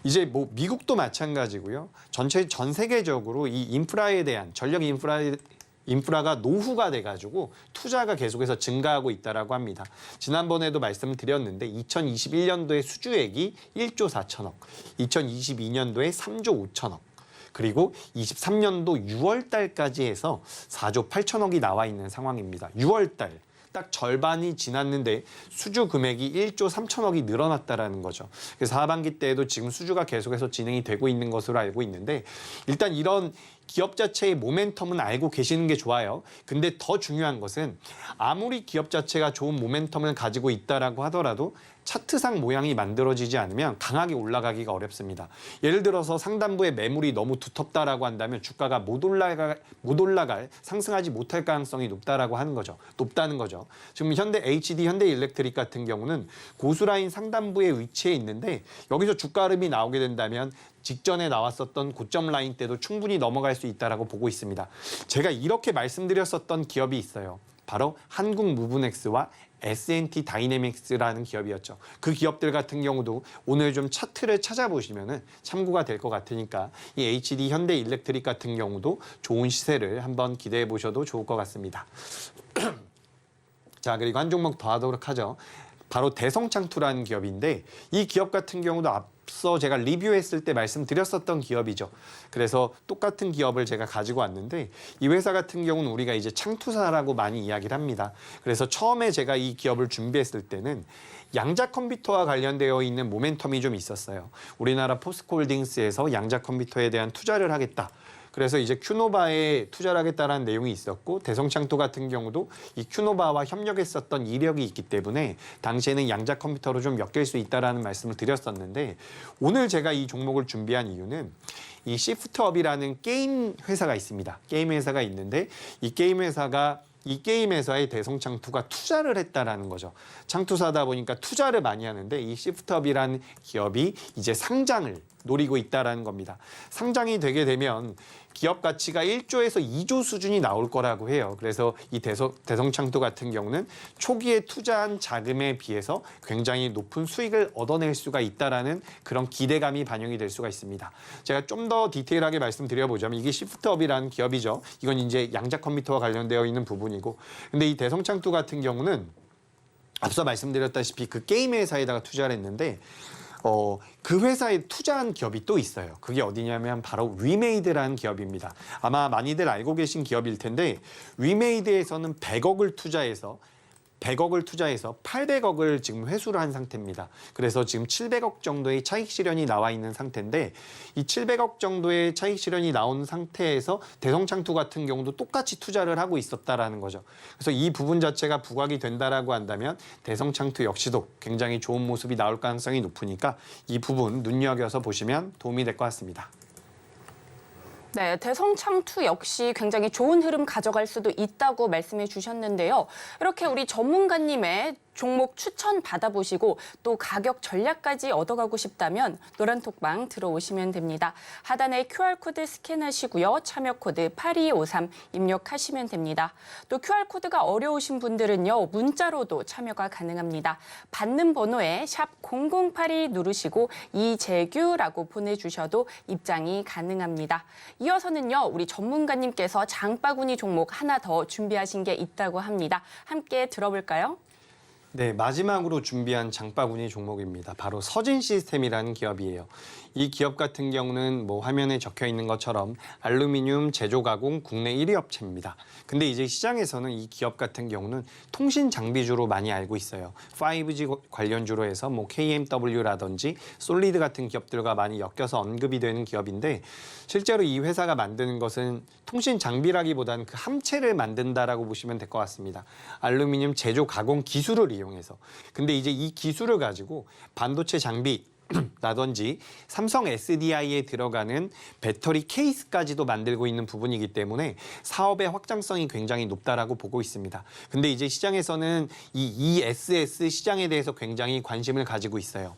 이제 뭐 미국도 마찬가지고요. 전 세계적으로 이 인프라에 대한 전력 인프라가 노후가 돼가지고 투자가 계속해서 증가하고 있다라고 합니다. 지난번에도 말씀드렸는데 2021년도에 수주액이 1조 4천억, 2022년도에 3조 5천억. 그리고 23년도 6월 달까지 해서 4조 8천억이 나와 있는 상황입니다. 6월 달. 딱 절반이 지났는데 수주 금액이 1조 3천억이 늘어났다라는 거죠. 그래서 하반기 때에도 지금 수주가 계속해서 진행이 되고 있는 것으로 알고 있는데 일단 이런 기업 자체의 모멘텀은 알고 계시는 게 좋아요. 근데 더 중요한 것은 아무리 기업 자체가 좋은 모멘텀을 가지고 있다라고 하더라도 차트상 모양이 만들어지지 않으면 강하게 올라가기가 어렵습니다. 예를 들어서 상단부의 매물이 너무 두텁다라고 한다면 주가가 못 올라갈 상승하지 못할 가능성이 높다는 거죠. 지금 HD 현대일렉트릭 같은 경우는 고수라인 상단부에 위치해 있는데 여기서 주가 흐름이 나오게 된다면 직전에 나왔었던 고점 라인 때도 충분히 넘어갈 수 있다라고 보고 있습니다. 제가 이렇게 말씀드렸었던 기업이 있어요. 바로 한국무브넥스와 S&T 다이내믹스라는 기업이었죠. 그 기업들 같은 경우도 오늘 좀 차트를 찾아보시면 참고가 될 것 같으니까 이 HD 현대일렉트릭 같은 경우도 좋은 시세를 한번 기대해 보셔도 좋을 것 같습니다. 자, 그리고 한 종목 더 하도록 하죠. 바로 대성창투라는 기업인데 이 기업 같은 경우도 앞서 제가 리뷰했을 때 말씀드렸었던 기업이죠. 그래서 똑같은 기업을 제가 가지고 왔는데 이 회사 같은 경우는 우리가 이제 창투사라고 많이 이야기를 합니다. 그래서 처음에 제가 이 기업을 준비했을 때는 양자 컴퓨터와 관련되어 있는 모멘텀이 좀 있었어요. 우리나라 포스코홀딩스에서 양자 컴퓨터에 대한 투자를 하겠다. 그래서 이제 큐노바에 투자를 하겠다라는 내용이 있었고 대성창투 같은 경우도 이 큐노바와 협력했었던 이력이 있기 때문에 당시에는 양자 컴퓨터로 좀 엮일 수 있다라는 말씀을 드렸었는데 오늘 제가 이 종목을 준비한 이유는 이 시프트업이라는 게임 회사가 있습니다. 게임 회사가 있는데 이 게임 회사에 대성창투가 투자를 했다라는 거죠. 창투사다 보니까 투자를 많이 하는데 이 시프트업이라는 기업이 이제 상장을 노리고 있다라는 겁니다. 상장이 되게 되면 기업 가치가 1조에서 2조 수준이 나올 거라고 해요. 그래서 이 대성창투 같은 경우는 초기에 투자한 자금에 비해서 굉장히 높은 수익을 얻어낼 수가 있다라는 그런 기대감이 반영이 될 수가 있습니다. 제가 좀 더 디테일하게 말씀드려보자면 이게 시프트업이라는 기업이죠. 이건 이제 양자 컴퓨터와 관련되어 있는 부분이고, 근데 이 대성창투 같은 경우는 앞서 말씀드렸다시피 그 게임 회사에다가 투자를 했는데 그 회사에 투자한 기업이 또 있어요. 그게 어디냐면 바로 위메이드라는 기업입니다. 아마 많이들 알고 계신 기업일 텐데 위메이드에서는 100억을 투자해서 800억을 지금 회수를 한 상태입니다. 그래서 지금 700억 정도의 차익 실현이 나와 있는 상태인데 이 700억 정도의 차익 실현이 나온 상태에서 대성창투 같은 경우도 똑같이 투자를 하고 있었다라는 거죠. 그래서 이 부분 자체가 부각이 된다라고 한다면 대성창투 역시도 굉장히 좋은 모습이 나올 가능성이 높으니까 이 부분 눈여겨서 보시면 도움이 될 것 같습니다. 네, 대성창투 역시 굉장히 좋은 흐름 가져갈 수도 있다고 말씀해 주셨는데요. 이렇게 우리 전문가님의 종목 추천 받아보시고 또 가격 전략까지 얻어가고 싶다면 노란톡방 들어오시면 됩니다. 하단에 QR코드 스캔하시고요. 참여 코드 8253 입력하시면 됩니다. 또 QR코드가 어려우신 분들은요. 문자로도 참여가 가능합니다. 받는 번호에 샵 0082 누르시고 이재규라고 보내주셔도 입장이 가능합니다. 이어서는요. 우리 전문가님께서 장바구니 종목 하나 더 준비하신 게 있다고 합니다. 함께 들어볼까요? 네, 마지막으로 준비한 장바구니 종목입니다. 바로 서진시스템이라는 기업이에요. 이 기업 같은 경우는 화면에 적혀 있는 것처럼 알루미늄 제조 가공 국내 1위 업체입니다. 근데 이제 시장에서는 이 기업 같은 경우는 통신 장비주로 많이 알고 있어요. 5G 관련주로 해서 KMW라든지 솔리드 같은 기업들과 많이 엮여서 언급이 되는 기업인데 실제로 이 회사가 만드는 것은 통신 장비라기보다는 그 함체를 만든다라고 보시면 될 것 같습니다. 알루미늄 제조 가공 기술을 이용해서. 근데 이제 이 기술을 가지고 반도체 장비 라든지 삼성 SDI에 들어가는 배터리 케이스까지도 만들고 있는 부분이기 때문에 사업의 확장성이 굉장히 높다라고 보고 있습니다. 근데 이제 시장에서는 이 ESS 시장에 대해서 굉장히 관심을 가지고 있어요.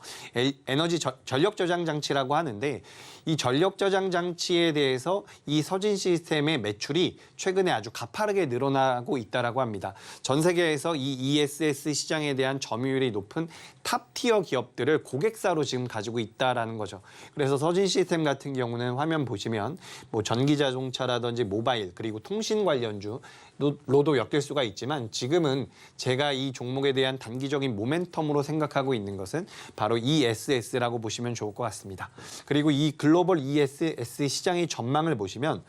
에너지 전력 저장 장치라고 하는데 이 전력 저장 장치에 대해서 이 서진 시스템의 매출이 최근에 아주 가파르게 늘어나고 있다라고 합니다. 전 세계에서 이 ESS 시장에 대한 점유율이 높은 탑티어 기업들을 고객사로 지금 가지고 있다라는 거죠. 그래서 서진 시스템 같은 경우는 화면 보시면 전기 자동차라든지 모바일 그리고 통신 관련주도 로도 엮일 수가 있지만 지금은 제가 이 종목에 대한 단기적인 모멘텀으로 생각하고 있는 것은 바로 ESS라고 보시면 좋을 것 같습니다. 그리고 이 글로벌 ESS 시장의 전망을 보시면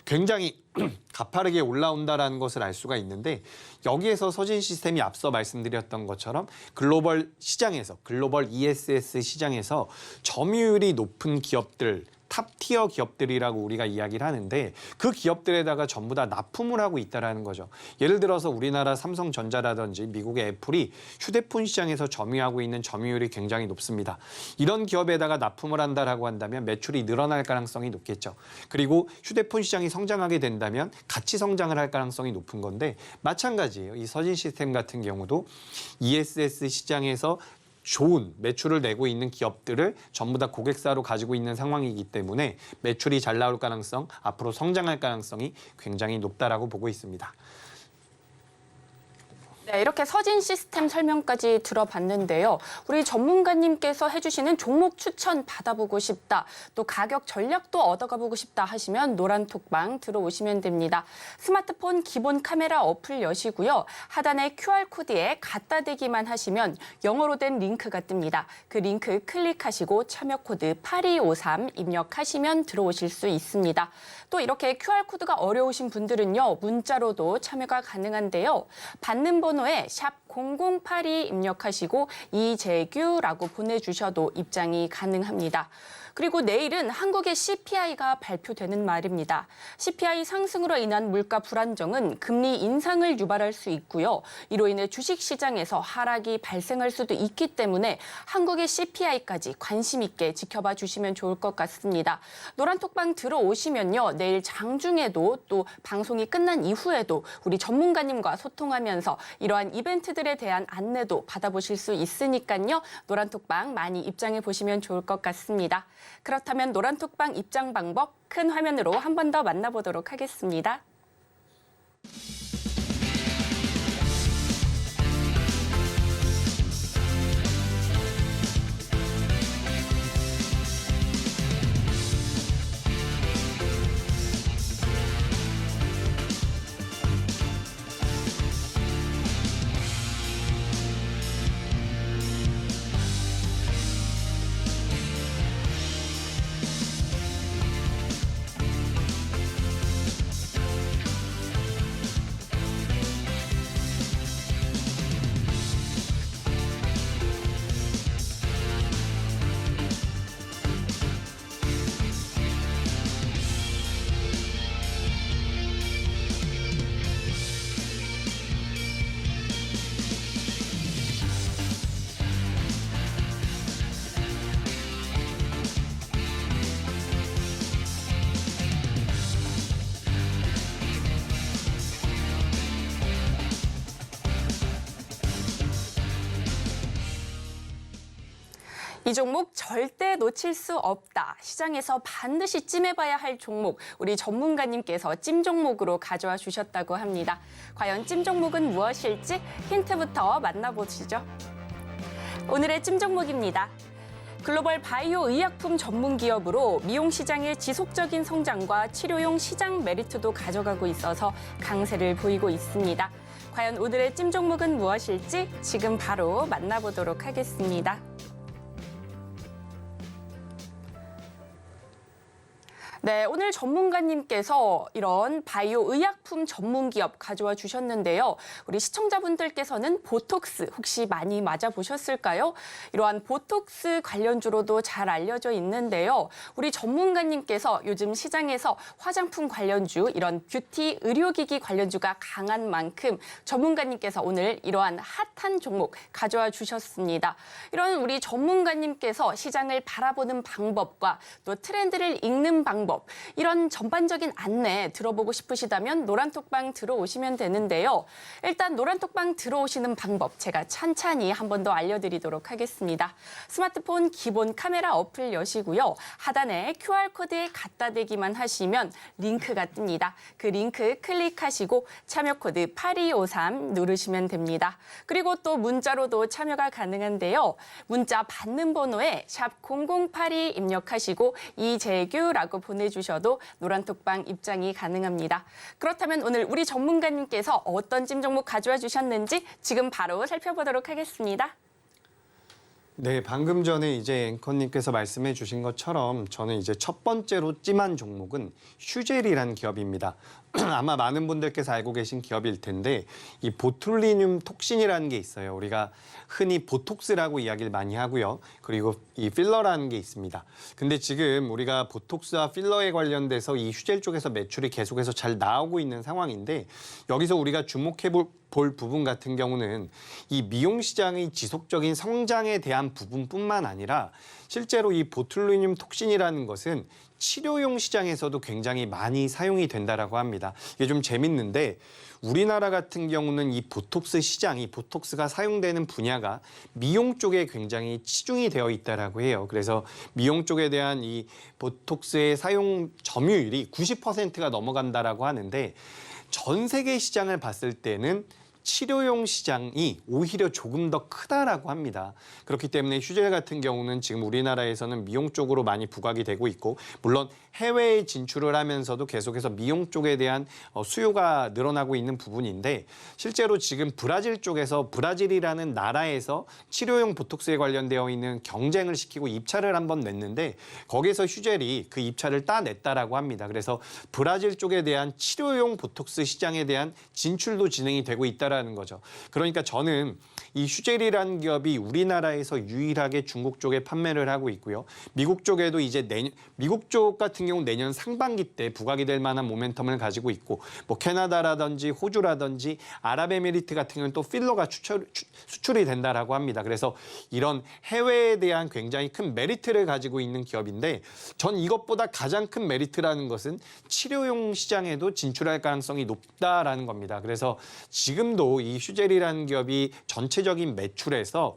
굉장히 가파르게 올라온다라는 것을 알 수가 있는데 여기에서 서진 시스템이 앞서 말씀드렸던 것처럼 글로벌 시장에서 글로벌 ESS 시장에서 점유율이 높은 기업들 탑티어 기업들이라고 우리가 이야기를 하는데 그 기업들에다가 전부 다 납품을 하고 있다는 거죠. 예를 들어서 우리나라 삼성전자라든지 미국의 애플이 휴대폰 시장에서 점유하고 있는 점유율이 굉장히 높습니다. 이런 기업에다가 납품을 한다라고 한다면 매출이 늘어날 가능성이 높겠죠. 그리고 휴대폰 시장이 성장하게 된다면 같이 성장을 할 가능성이 높은 건데 마찬가지예요. 이 서진 시스템 같은 경우도 ESS 시장에서 좋은 매출을 내고 있는 기업들을 전부 다 고객사로 가지고 있는 상황이기 때문에 매출이 잘 나올 가능성, 앞으로 성장할 가능성이 굉장히 높다라고 보고 있습니다. 네, 이렇게 서진 시스템 설명까지 들어봤는데요. 우리 전문가님께서 해주시는 종목 추천 받아보고 싶다, 또 가격 전략도 얻어가보고 싶다 하시면 노란톡방 들어오시면 됩니다. 스마트폰 기본 카메라 어플 여시고요. 하단에 QR코드에 갖다 대기만 하시면 영어로 된 링크가 뜹니다. 그 링크 클릭하시고 참여 코드 8253 입력하시면 들어오실 수 있습니다. 또 이렇게 QR코드가 어려우신 분들은요. 문자로도 참여가 가능한데요. 받는 번호에 샵 0082 입력하시고 이재규라고 보내주셔도 입장이 가능합니다. 그리고 내일은 한국의 CPI가 발표되는 날입니다. CPI 상승으로 인한 물가 불안정은 금리 인상을 유발할 수 있고요. 이로 인해 주식시장에서 하락이 발생할 수도 있기 때문에 한국의 CPI까지 관심 있게 지켜봐 주시면 좋을 것 같습니다. 노란톡방 들어오시면요. 내일 장중에도 또 방송이 끝난 이후에도 우리 전문가님과 소통하면서 이러한 이벤트들에 대한 안내도 받아보실 수 있으니까요. 노란톡방 많이 입장해 보시면 좋을 것 같습니다. 그렇다면 노란톡방 입장 방법 큰 화면으로 한 번 더 만나보도록 하겠습니다. 이 종목 절대 놓칠 수 없다. 시장에서 반드시 찜해봐야 할 종목, 우리 전문가님께서 찜 종목으로 가져와 주셨다고 합니다. 과연 찜 종목은 무엇일지 힌트부터 만나보시죠. 오늘의 찜 종목입니다. 글로벌 바이오 의약품 전문 기업으로 미용 시장의 지속적인 성장과 치료용 시장 메리트도 가져가고 있어서 강세를 보이고 있습니다. 과연 오늘의 찜 종목은 무엇일지 지금 바로 만나보도록 하겠습니다. 네, 오늘 전문가님께서 이런 바이오 의약품 전문 기업 가져와 주셨는데요. 우리 시청자분들께서는 보톡스 혹시 많이 맞아보셨을까요? 이러한 보톡스 관련주로도 잘 알려져 있는데요. 우리 전문가님께서 요즘 시장에서 화장품 관련주, 이런 뷰티 의료기기 관련주가 강한 만큼 전문가님께서 오늘 이러한 핫한 종목 가져와 주셨습니다. 이런 우리 전문가님께서 시장을 바라보는 방법과 또 트렌드를 읽는 방법, 이런 전반적인 안내 들어보고 싶으시다면 노란톡방 들어오시면 되는데요. 일단 노란톡방 들어오시는 방법 제가 찬찬히 한 번 더 알려드리도록 하겠습니다. 스마트폰 기본 카메라 어플 여시고요. 하단에 QR코드에 갖다 대기만 하시면 링크가 뜹니다. 그 링크 클릭하시고 참여 코드 8253 누르시면 됩니다. 그리고 또 문자로도 참여가 가능한데요. 문자 받는 번호에 샵 0082 입력하시고 이재규라고 보내주시면 보내주셔도 노란톡방 입장이 가능합니다. 그렇다면 오늘 우리 전문가님께서 어떤 찜 종목 가져와 주셨는지 지금 바로 살펴보도록 하겠습니다. 네, 방금 전에 이제 앵커님께서 말씀해 주신 것처럼 저는 이제 첫 번째로 찜한 종목은 슈젤이라는 기업입니다. 아마 많은 분들께서 알고 계신 기업일 텐데 이 보툴리늄 톡신이라는 게 있어요. 우리가 흔히 보톡스라고 이야기를 많이 하고요. 그리고 이 필러라는 게 있습니다. 근데 지금 우리가 보톡스와 필러에 관련돼서 이 슈젤 쪽에서 매출이 계속해서 잘 나오고 있는 상황인데 여기서 우리가 주목해 볼 부분 같은 경우는 이 미용 시장의 지속적인 성장에 대한 부분뿐만 아니라 실제로 이 보툴리늄 톡신이라는 것은 치료용 시장에서도 굉장히 많이 사용이 된다라고 합니다. 이게 좀 재밌는데 우리나라 같은 경우는 이 보톡스 시장, 이 보톡스가 사용되는 분야가 미용 쪽에 굉장히 치중이 되어 있다라고 해요. 그래서 미용 쪽에 대한 이 보톡스의 사용 점유율이 90%가 넘어간다라고 하는데 전 세계 시장을 봤을 때는 치료용 시장이 오히려 조금 더 크다라고 합니다. 그렇기 때문에 슈젤 같은 경우는 지금 우리나라에서는 미용 쪽으로 많이 부각이 되고 있고 물론 해외에 진출을 하면서도 계속해서 미용 쪽에 대한 수요가 늘어나고 있는 부분인데 실제로 지금 브라질 쪽에서 브라질이라는 나라에서 치료용 보톡스에 관련되어 있는 경쟁을 시키고 입찰을 한번 냈는데 거기에서 슈젤이 그 입찰을 따냈다라고 합니다. 그래서 브라질 쪽에 대한 치료용 보톡스 시장에 대한 진출도 진행이 되고 있다라는 거죠. 그러니까 저는 이 슈젤이라는 기업이 우리나라에서 유일하게 중국 쪽에 판매를 하고 있고요. 미국 쪽에도 이제 미국 쪽 같은 경우 내년 상반기 때 부각이 될 만한 모멘텀을 가지고 있고 뭐 캐나다라든지 호주라든지 아랍에미리트 같은 경우는 또 필러가 수출이 된다라고 합니다. 그래서 이런 해외에 대한 굉장히 큰 메리트를 가지고 있는 기업인데 전 이것보다 가장 큰 메리트라는 것은 치료용 시장에도 진출할 가능성이 높다라는 겁니다. 그래서 지금도 이 슈젤이라는 기업이 전체적인 매출에서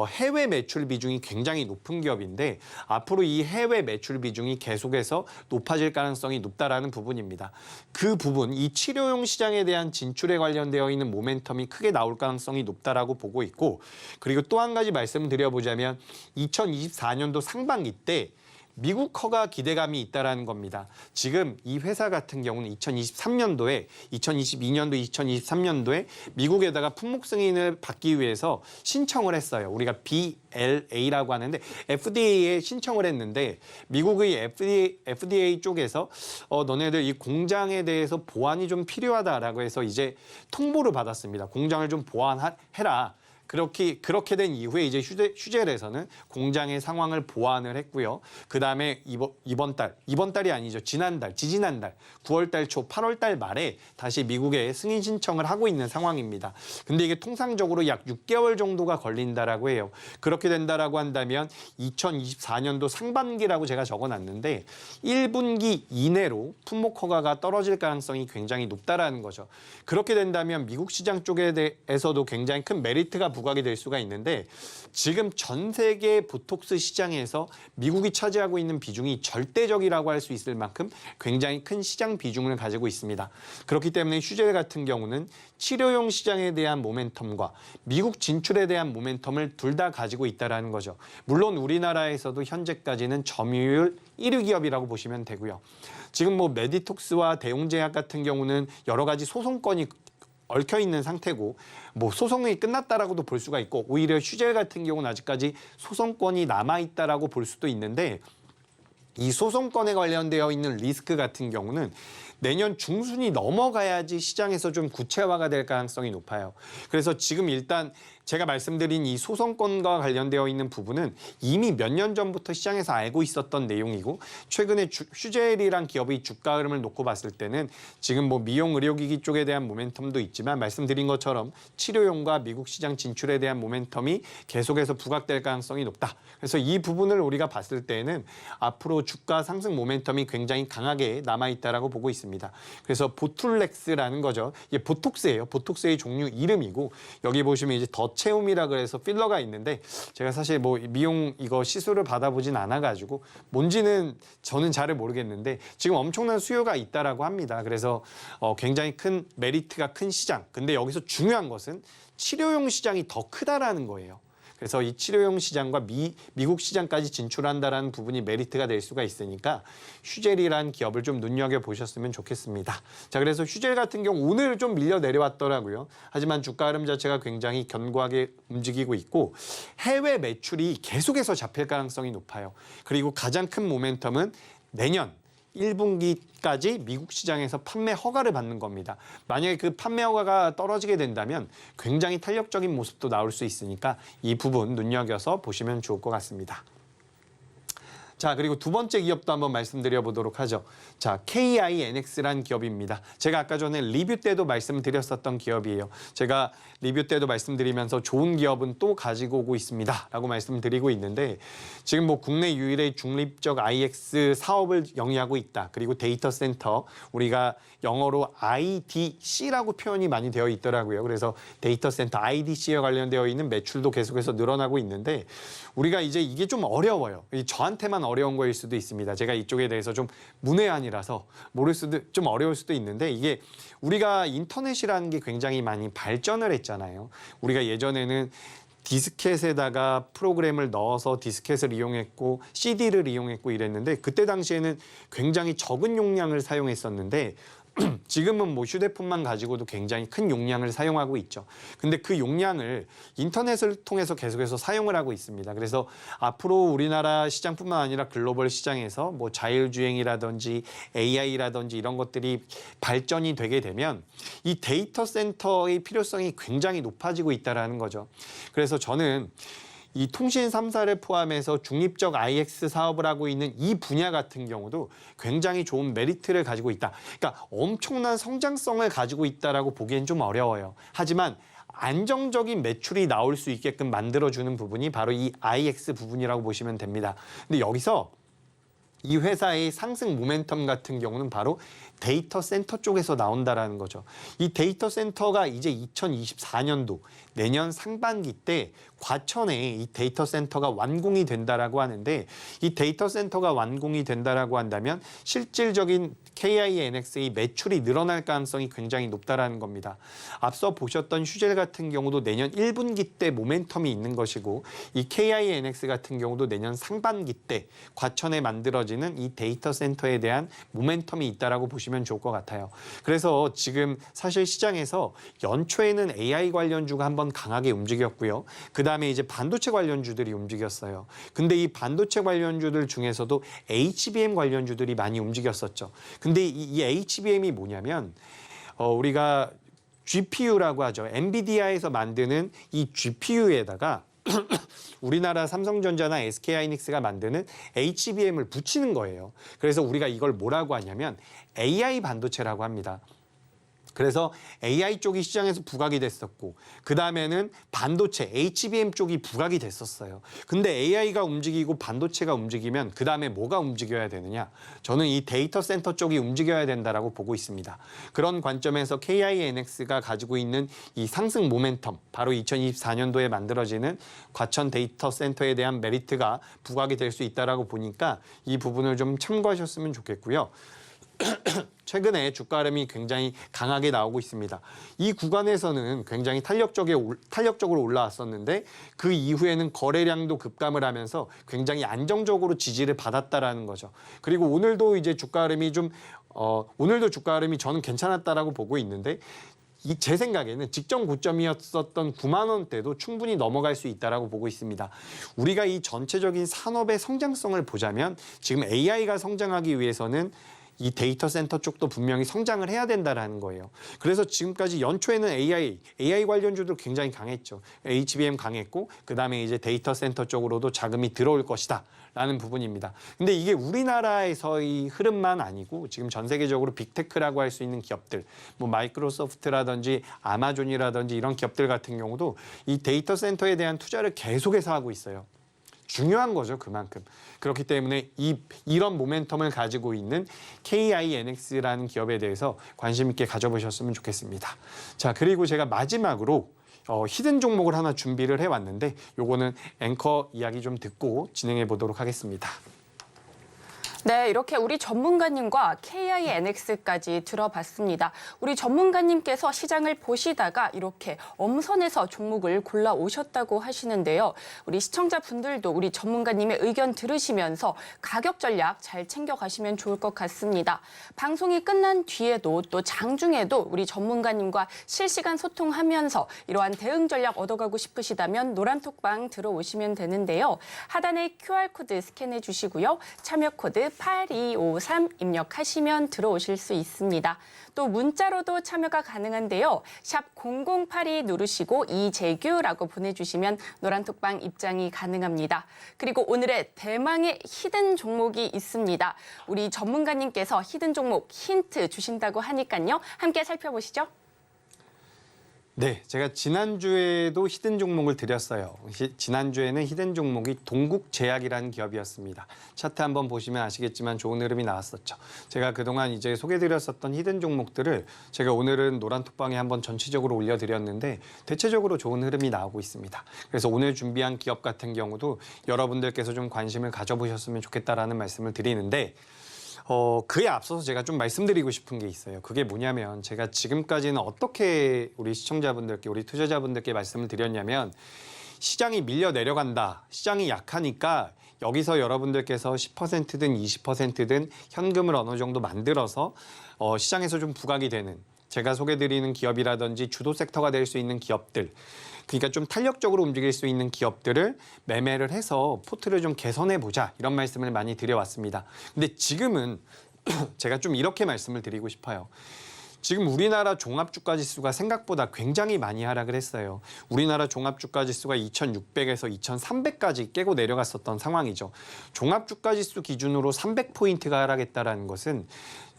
해외 매출 비중이 굉장히 높은 기업인데 앞으로 이 해외 매출 비중이 계속해서 높아질 가능성이 높다라는 부분입니다. 그 부분, 이 치료용 시장에 대한 진출에 관련되어 있는 모멘텀이 크게 나올 가능성이 높다라고 보고 있고 그리고 또 한 가지 말씀드려보자면 2024년도 상반기 때 미국 허가 기대감이 있다라는 겁니다. 지금 이 회사 같은 경우는 2023년도에 2022년도, 2023년도에 미국에다가 품목 승인을 받기 위해서 신청을 했어요. 우리가 BLA라고 하는데 FDA에 신청을 했는데 미국의 FDA 쪽에서 너네들 이 공장에 대해서 보완이 좀 필요하다라고 해서 이제 통보를 받았습니다. 공장을 좀 보완해라. 그렇게 된 이후에 이제 슈젤에서는 공장의 상황을 보완을 했고요. 그 다음에 이번 달이 아니죠. 지지난달 9월 달 초, 8월 달 말에 다시 미국에 승인 신청을 하고 있는 상황입니다. 근데 이게 통상적으로 약 6개월 정도가 걸린다라고 해요. 그렇게 된다라고 한다면 2024년도 상반기라고 제가 적어놨는데 1분기 이내로 품목 허가가 떨어질 가능성이 굉장히 높다라는 거죠. 그렇게 된다면 미국 시장 쪽에 대해서도 굉장히 큰 메리트가 부각이 될 수가 있는데 지금 전 세계 보톡스 시장에서 미국이 차지하고 있는 비중이 절대적이라고 할 수 있을 만큼 굉장히 큰 시장 비중을 가지고 있습니다. 그렇기 때문에 슈젤 같은 경우는 치료용 시장에 대한 모멘텀과 미국 진출에 대한 모멘텀을 둘 다 가지고 있다는 거죠. 물론 우리나라에서도 현재까지는 점유율 1위 기업이라고 보시면 되고요. 지금 뭐 메디톡스와 대웅제약 같은 경우는 여러 가지 소송건이 얽혀 있는 상태고 뭐 소송이 끝났다라고도 볼 수가 있고 오히려 슈젤 같은 경우는 아직까지 소송권이 남아 있다라고 볼 수도 있는데 이 소송권에 관련되어 있는 리스크 같은 경우는 내년 중순이 넘어가야지 시장에서 좀 구체화가 될 가능성이 높아요. 그래서 지금 일단 제가 말씀드린 이 소송권과 관련되어 있는 부분은 이미 몇 년 전부터 시장에서 알고 있었던 내용이고 최근에 슈젤이란 기업의 주가 흐름을 놓고 봤을 때는 지금 뭐 미용 의료기기 쪽에 대한 모멘텀도 있지만 말씀드린 것처럼 치료용과 미국 시장 진출에 대한 모멘텀이 계속해서 부각될 가능성이 높다. 그래서 이 부분을 우리가 봤을 때는 앞으로 주가 상승 모멘텀이 굉장히 강하게 남아있다라고 보고 있습니다. 그래서 보툴렉스라는 거죠. 이게 보톡스예요. 보톡스의 종류 이름이고 여기 보시면 이제 더 체움이라 그래서 필러가 있는데 제가 사실 뭐 미용 이거 시술을 받아보진 않아가지고 뭔지는 저는 잘 모르겠는데 지금 엄청난 수요가 있다라고 합니다. 그래서 굉장히 큰 메리트가 큰 시장. 근데 여기서 중요한 것은 치료용 시장이 더 크다라는 거예요. 그래서 이 치료용 시장과 미국 시장까지 진출한다라는 부분이 메리트가 될 수가 있으니까 슈젤이라는 기업을 좀 눈여겨보셨으면 좋겠습니다. 자, 그래서 슈젤 같은 경우 오늘 좀 밀려 내려왔더라고요. 하지만 주가 흐름 자체가 굉장히 견고하게 움직이고 있고 해외 매출이 계속해서 잡힐 가능성이 높아요. 그리고 가장 큰 모멘텀은 내년 1분기까지 미국 시장에서 판매 허가를 받는 겁니다. 만약에 그 판매 허가가 떨어지게 된다면 굉장히 탄력적인 모습도 나올 수 있으니까 이 부분 눈여겨서 보시면 좋을 것 같습니다. 자, 그리고 두 번째 기업도 한번 말씀드려 보도록 하죠. 자, KINX라는 기업입니다. 제가 아까 전에 리뷰 때도 말씀드렸었던 기업이에요. 제가 리뷰 때도 말씀드리면서 좋은 기업은 또 가지고 오고 있습니다. 라고 말씀드리고 있는데 지금 뭐 국내 유일의 중립적 IX 사업을 영위하고 있다. 그리고 데이터 센터, 우리가 영어로 IDC라고 표현이 많이 되어 있더라고요. 그래서 데이터 센터 IDC에 관련되어 있는 매출도 계속해서 늘어나고 있는데 우리가 이제 이게 좀 어려워요. 저한테만 어려운 거일 수도 있습니다. 제가 이쪽에 대해서 좀 문외한이라서 모를 수도 좀 어려울 수도 있는데 이게 우리가 인터넷이라는 게 굉장히 많이 발전을 했잖아요. 우리가 예전에는 디스켓에다가 프로그램을 넣어서 디스켓을 이용했고 CD를 이용했고 이랬는데 그때 당시에는 굉장히 적은 용량을 사용했었는데 지금은 뭐 휴대폰만 가지고도 굉장히 큰 용량을 사용하고 있죠. 근데 그 용량을 인터넷을 통해서 계속해서 사용을 하고 있습니다. 그래서 앞으로 우리나라 시장뿐만 아니라 글로벌 시장에서 뭐 자율주행이라든지 AI라든지 이런 것들이 발전이 되게 되면 이 데이터 센터의 필요성이 굉장히 높아지고 있다는 거죠. 그래서 저는 이 통신 3사를 포함해서 중립적 IX 사업을 하고 있는 이 분야 같은 경우도 굉장히 좋은 메리트를 가지고 있다. 그러니까 엄청난 성장성을 가지고 있다라고 보기엔 좀 어려워요. 하지만 안정적인 매출이 나올 수 있게끔 만들어주는 부분이 바로 이 IX 부분이라고 보시면 됩니다. 근데 여기서 이 회사의 상승 모멘텀 같은 경우는 바로 데이터 센터 쪽에서 나온다라는 거죠. 이 데이터 센터가 이제 2024년도 내년 상반기 때 과천에 이 데이터 센터가 완공이 된다라고 하는데 이 데이터 센터가 완공이 된다라고 한다면 실질적인 KINX의 매출이 늘어날 가능성이 굉장히 높다라는 겁니다. 앞서 보셨던 슈젤 같은 경우도 내년 1분기 때 모멘텀이 있는 것이고 이 KINX 같은 경우도 내년 상반기 때 과천에 만들어지는 이 데이터 센터에 대한 모멘텀이 있다라고 보시면 좋을 것 같아요. 그래서 지금 사실 시장에서 연초에는 AI 관련주가 한번 강하게 움직였고요. 그다음에 이제 반도체 관련주들이 움직였어요. 근데 이 반도체 관련주들 중에서도 HBM 관련주들이 많이 움직였었죠. 근데 이 HBM이 뭐냐면 우리가 GPU라고 하죠. 엔비디아에서 만드는 이 GPU에다가 우리나라 삼성전자나 SK하이닉스가 만드는 HBM을 붙이는 거예요. 그래서 우리가 이걸 뭐라고 하냐면 AI 반도체라고 합니다. 그래서 AI 쪽이 시장에서 부각이 됐었고 그 다음에는 반도체 HBM 쪽이 부각이 됐었어요. 근데 AI가 움직이고 반도체가 움직이면 그 다음에 뭐가 움직여야 되느냐? 저는 이 데이터 센터 쪽이 움직여야 된다라고 보고 있습니다. 그런 관점에서 KINX가 가지고 있는 이 상승 모멘텀, 바로 2024년도에 만들어지는 과천 데이터 센터에 대한 메리트가 부각이 될 수 있다라고 보니까 이 부분을 좀 참고하셨으면 좋겠고요. 최근에 주가 흐름이 굉장히 강하게 나오고 있습니다. 이 구간에서는 굉장히 탄력적으로 올라왔었는데 그 이후에는 거래량도 급감을 하면서 굉장히 안정적으로 지지를 받았다라는 거죠. 그리고 오늘도 이제 주가 흐름이 오늘도 주가 흐름이 저는 괜찮았다라고 보고 있는데 제 생각에는 직전 고점이었었던 9만 원대도 충분히 넘어갈 수 있다라고 보고 있습니다. 우리가 이 전체적인 산업의 성장성을 보자면 지금 AI가 성장하기 위해서는 이 데이터 센터 쪽도 분명히 성장을 해야 된다라는 거예요. 그래서 지금까지 연초에는 AI 관련주도 굉장히 강했죠. HBM 강했고 그다음에 이제 데이터 센터 쪽으로도 자금이 들어올 것이다 라는 부분입니다. 근데 이게 우리나라에서의 흐름만 아니고 지금 전 세계적으로 빅테크라고 할 수 있는 기업들, 뭐 마이크로소프트라든지 아마존이라든지 이런 기업들 같은 경우도 이 데이터 센터에 대한 투자를 계속해서 하고 있어요. 중요한 거죠, 그만큼. 그렇기 때문에 이런 모멘텀을 가지고 있는 KINX라는 기업에 대해서 관심 있게 가져보셨으면 좋겠습니다. 자, 그리고 제가 마지막으로 히든 종목을 하나 준비를 해왔는데 요거는 앵커 이야기 좀 듣고 진행해 보도록 하겠습니다. 네, 이렇게 우리 전문가님과 KINX까지 들어봤습니다. 우리 전문가님께서 시장을 보시다가 이렇게 엄선해서 종목을 골라 오셨다고 하시는데요. 우리 시청자분들도 우리 전문가님의 의견 들으시면서 가격 전략 잘 챙겨가시면 좋을 것 같습니다. 방송이 끝난 뒤에도 또 장중에도 우리 전문가님과 실시간 소통하면서 이러한 대응 전략 얻어가고 싶으시다면 노란톡방 들어오시면 되는데요. 하단에 QR코드 스캔해 주시고요. 참여 코드 8253 입력하시면 들어오실 수 있습니다. 또 문자로도 참여가 가능한데요. 샵 0082 누르시고 이재규라고 보내주시면 노란톡방 입장이 가능합니다. 그리고 오늘의 대망의 히든 종목이 있습니다. 우리 전문가님께서 히든 종목 힌트 주신다고 하니까요. 함께 살펴보시죠. 네, 제가 지난주에도 히든 종목을 드렸어요. 지난주에는 히든 종목이 동국제약이라는 기업이었습니다. 차트 한번 보시면 아시겠지만 좋은 흐름이 나왔었죠. 제가 그동안 이제 소개드렸었던 히든 종목들을 제가 오늘은 노란톡방에 한번 전체적으로 올려드렸는데 대체적으로 좋은 흐름이 나오고 있습니다. 그래서 오늘 준비한 기업 같은 경우도 여러분들께서 좀 관심을 가져보셨으면 좋겠다라는 말씀을 드리는데 그에 앞서서 제가 좀 말씀드리고 싶은 게 있어요. 그게 뭐냐면 제가 지금까지는 어떻게 우리 시청자분들께, 우리 투자자분들께 말씀을 드렸냐면 시장이 밀려 내려간다. 시장이 약하니까 여기서 여러분들께서 10%든 20%든 현금을 어느 정도 만들어서 시장에서 좀 부각이 되는 제가 소개드리는 기업이라든지 주도 섹터가 될 수 있는 기업들, 그러니까 좀 탄력적으로 움직일 수 있는 기업들을 매매를 해서 포트를 좀 개선해보자 이런 말씀을 많이 드려왔습니다. 근데 지금은 제가 좀 이렇게 말씀을 드리고 싶어요. 지금 우리나라 종합주가지수가 생각보다 굉장히 많이 하락을 했어요. 우리나라 종합주가지수가 2600에서 2300까지 깨고 내려갔었던 상황이죠. 종합주가지수 기준으로 300포인트가 하락했다는 것은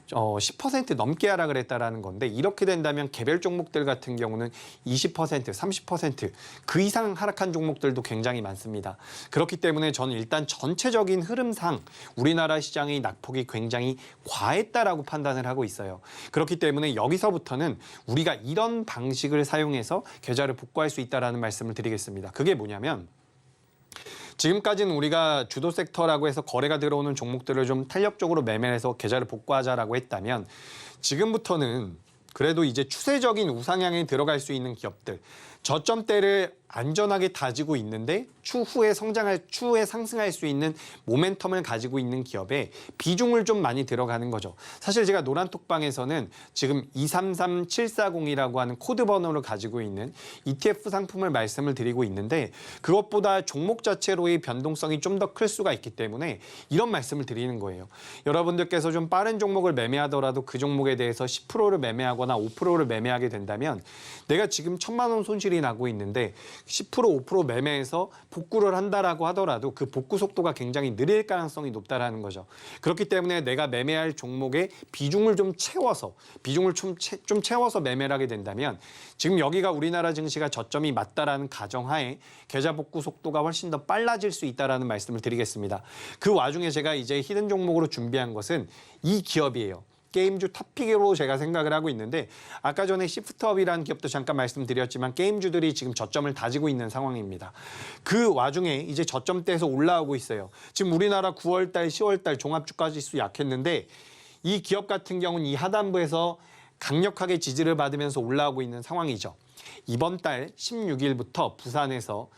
10% 넘게 하락을 했다라는 건데 이렇게 된다면 개별 종목들 같은 경우는 20%, 30%그 이상 하락한 종목들도 굉장히 많습니다. 그렇기 때문에 저는 일단 전체적인 흐름상 우리나라 시장의 낙폭이 굉장히 과했다라고 판단을 하고 있어요. 그렇기 때문에 여기서부터는 우리가 이런 방식을 사용해서 계좌를 복구할 수 있다라는 말씀을 드리겠습니다. 그게 뭐냐면 지금까지는 우리가 주도 섹터라고 해서 거래가 들어오는 종목들을 좀 탄력적으로 매매해서 계좌를 복구하자라고 했다면 지금부터는 그래도 이제 추세적인 우상향에 들어갈 수 있는 기업들, 저점대를 안전하게 다지고 있는데 추후에 상승할 수 있는 모멘텀을 가지고 있는 기업에 비중을 좀 많이 들어가는 거죠. 사실 제가 노란톡방에서는 지금 233740이라고 하는 코드 번호를 가지고 있는 ETF 상품을 말씀을 드리고 있는데 그것보다 종목 자체로의 변동성이 좀 더 클 수가 있기 때문에 이런 말씀을 드리는 거예요. 여러분들께서 좀 빠른 종목을 매매하더라도 그 종목에 대해서 10%를 매매하거나 5%를 매매하게 된다면 내가 지금 1000만 원 손실이 나고 있는데 10%, 5% 매매해서 복구를 한다라고 하더라도 그 복구 속도가 굉장히 느릴 가능성이 높다라는 거죠. 그렇기 때문에 내가 매매할 종목의 비중을 좀 채워서 매매를 하게 된다면 지금 여기가 우리나라 증시가 저점이 맞다라는 가정하에 계좌 복구 속도가 훨씬 더 빨라질 수 있다라는 말씀을 드리겠습니다. 그 와중에 제가 이제 히든 종목으로 준비한 것은 이 기업이에요. 게임주 탑픽으로 제가 생각을 하고 있는데 아까 전에 시프트업이라는 기업도 잠깐 말씀드렸지만 게임주들이 지금 저점을 다지고 있는 상황입니다. 그 와중에 이제 저점대에서 올라오고 있어요. 지금 우리나라 9월달, 10월달 종합주가지수 약했는데 이 기업 같은 경우는 이 하단부에서 강력하게 지지를 받으면서 올라오고 있는 상황이죠. 이번 달 16일부터 부산에서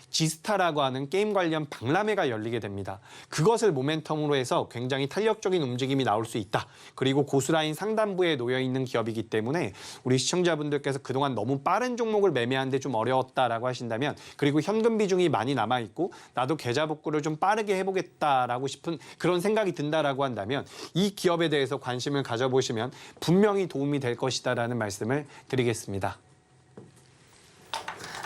지스타라고 하는 게임 관련 박람회가 열리게 됩니다. 그것을 모멘텀으로 해서 굉장히 탄력적인 움직임이 나올 수 있다. 그리고 고수라인 상단부에 놓여 있는 기업이기 때문에 우리 시청자분들께서 그동안 너무 빠른 종목을 매매하는데 좀 어려웠다라고 하신다면 그리고 현금 비중이 많이 남아있고 나도 계좌 복구를 좀 빠르게 해보겠다라고 싶은 그런 생각이 든다라고 한다면 이 기업에 대해서 관심을 가져보시면 분명히 도움이 될 것이다라는 말씀을 드리겠습니다.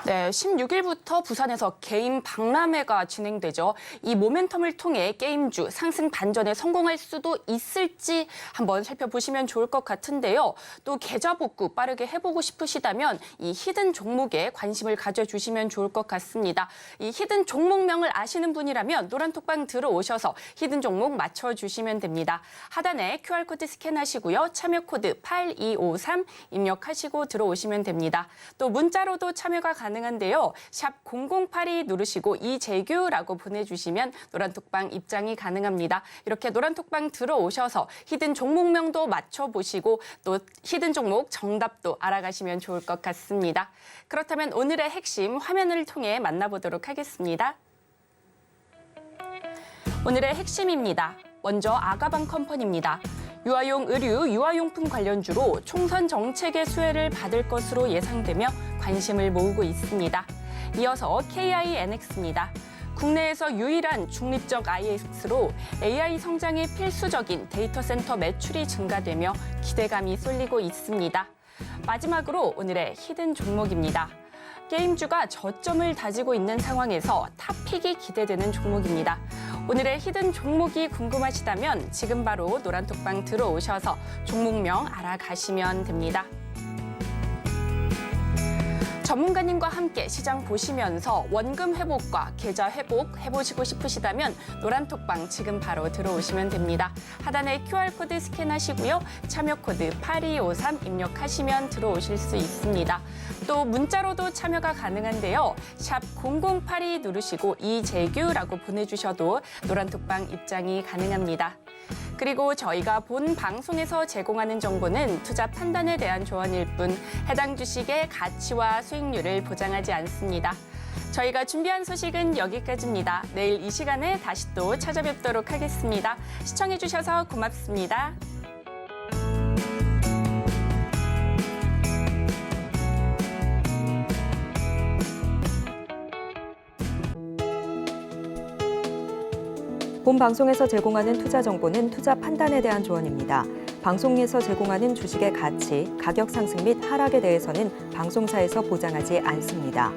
네, 16일부터 부산에서 게임 박람회가 진행되죠. 이 모멘텀을 통해 게임주 상승 반전에 성공할 수도 있을지 한번 살펴보시면 좋을 것 같은데요. 또 계좌 복구 빠르게 해보고 싶으시다면 이 히든 종목에 관심을 가져주시면 좋을 것 같습니다. 이 히든 종목명을 아시는 분이라면 노란톡방 들어오셔서 히든 종목 맞춰주시면 됩니다. 하단에 QR코드 스캔하시고요. 참여 코드 8253 입력하시고 들어오시면 됩니다. 또 문자로도 참여가 가능합니다. 가능한데요. 샵 0082 누르시고 이재규라고 보내주시면 노란톡방 입장이 가능합니다. 이렇게 노란톡방 들어오셔서 히든 종목명도 맞춰보시고 또 히든 종목 정답도 알아가시면 좋을 것 같습니다. 그렇다면 오늘의 핵심 화면을 통해 만나보도록 하겠습니다. 오늘의 핵심입니다. 먼저 아가방 컴퍼니입니다. 유아용 의류, 유아용품 관련주로 총선 정책의 수혜를 받을 것으로 예상되며 관심을 모으고 있습니다. 이어서 KINX입니다. 국내에서 유일한 중립적 IX로 AI 성장에 필수적인 데이터 센터 매출이 증가되며 기대감이 쏠리고 있습니다. 마지막으로 오늘의 히든 종목입니다. 게임주가 저점을 다지고 있는 상황에서 탑픽이 기대되는 종목입니다. 오늘의 히든 종목이 궁금하시다면 지금 바로 노란톡방 들어오셔서 종목명 알아가시면 됩니다. 전문가님과 함께 시장 보시면서 원금 회복과 계좌 회복 해보시고 싶으시다면 노란톡방 지금 바로 들어오시면 됩니다. 하단에 QR코드 스캔하시고요. 참여 코드 8253 입력하시면 들어오실 수 있습니다. 또 문자로도 참여가 가능한데요. 샵 0082 누르시고 이재규라고 보내주셔도 노란톡방 입장이 가능합니다. 그리고 저희가 본 방송에서 제공하는 정보는 투자 판단에 대한 조언일 뿐 해당 주식의 가치와 수익률을 보장하지 않습니다. 저희가 준비한 소식은 여기까지입니다. 내일 이 시간에 다시 또 찾아뵙도록 하겠습니다. 시청해주셔서 고맙습니다. 본 방송에서 제공하는 투자 정보는 투자 판단에 대한 조언입니다. 방송에서 제공하는 주식의 가치, 가격 상승 및 하락에 대해서는 방송사에서 보장하지 않습니다.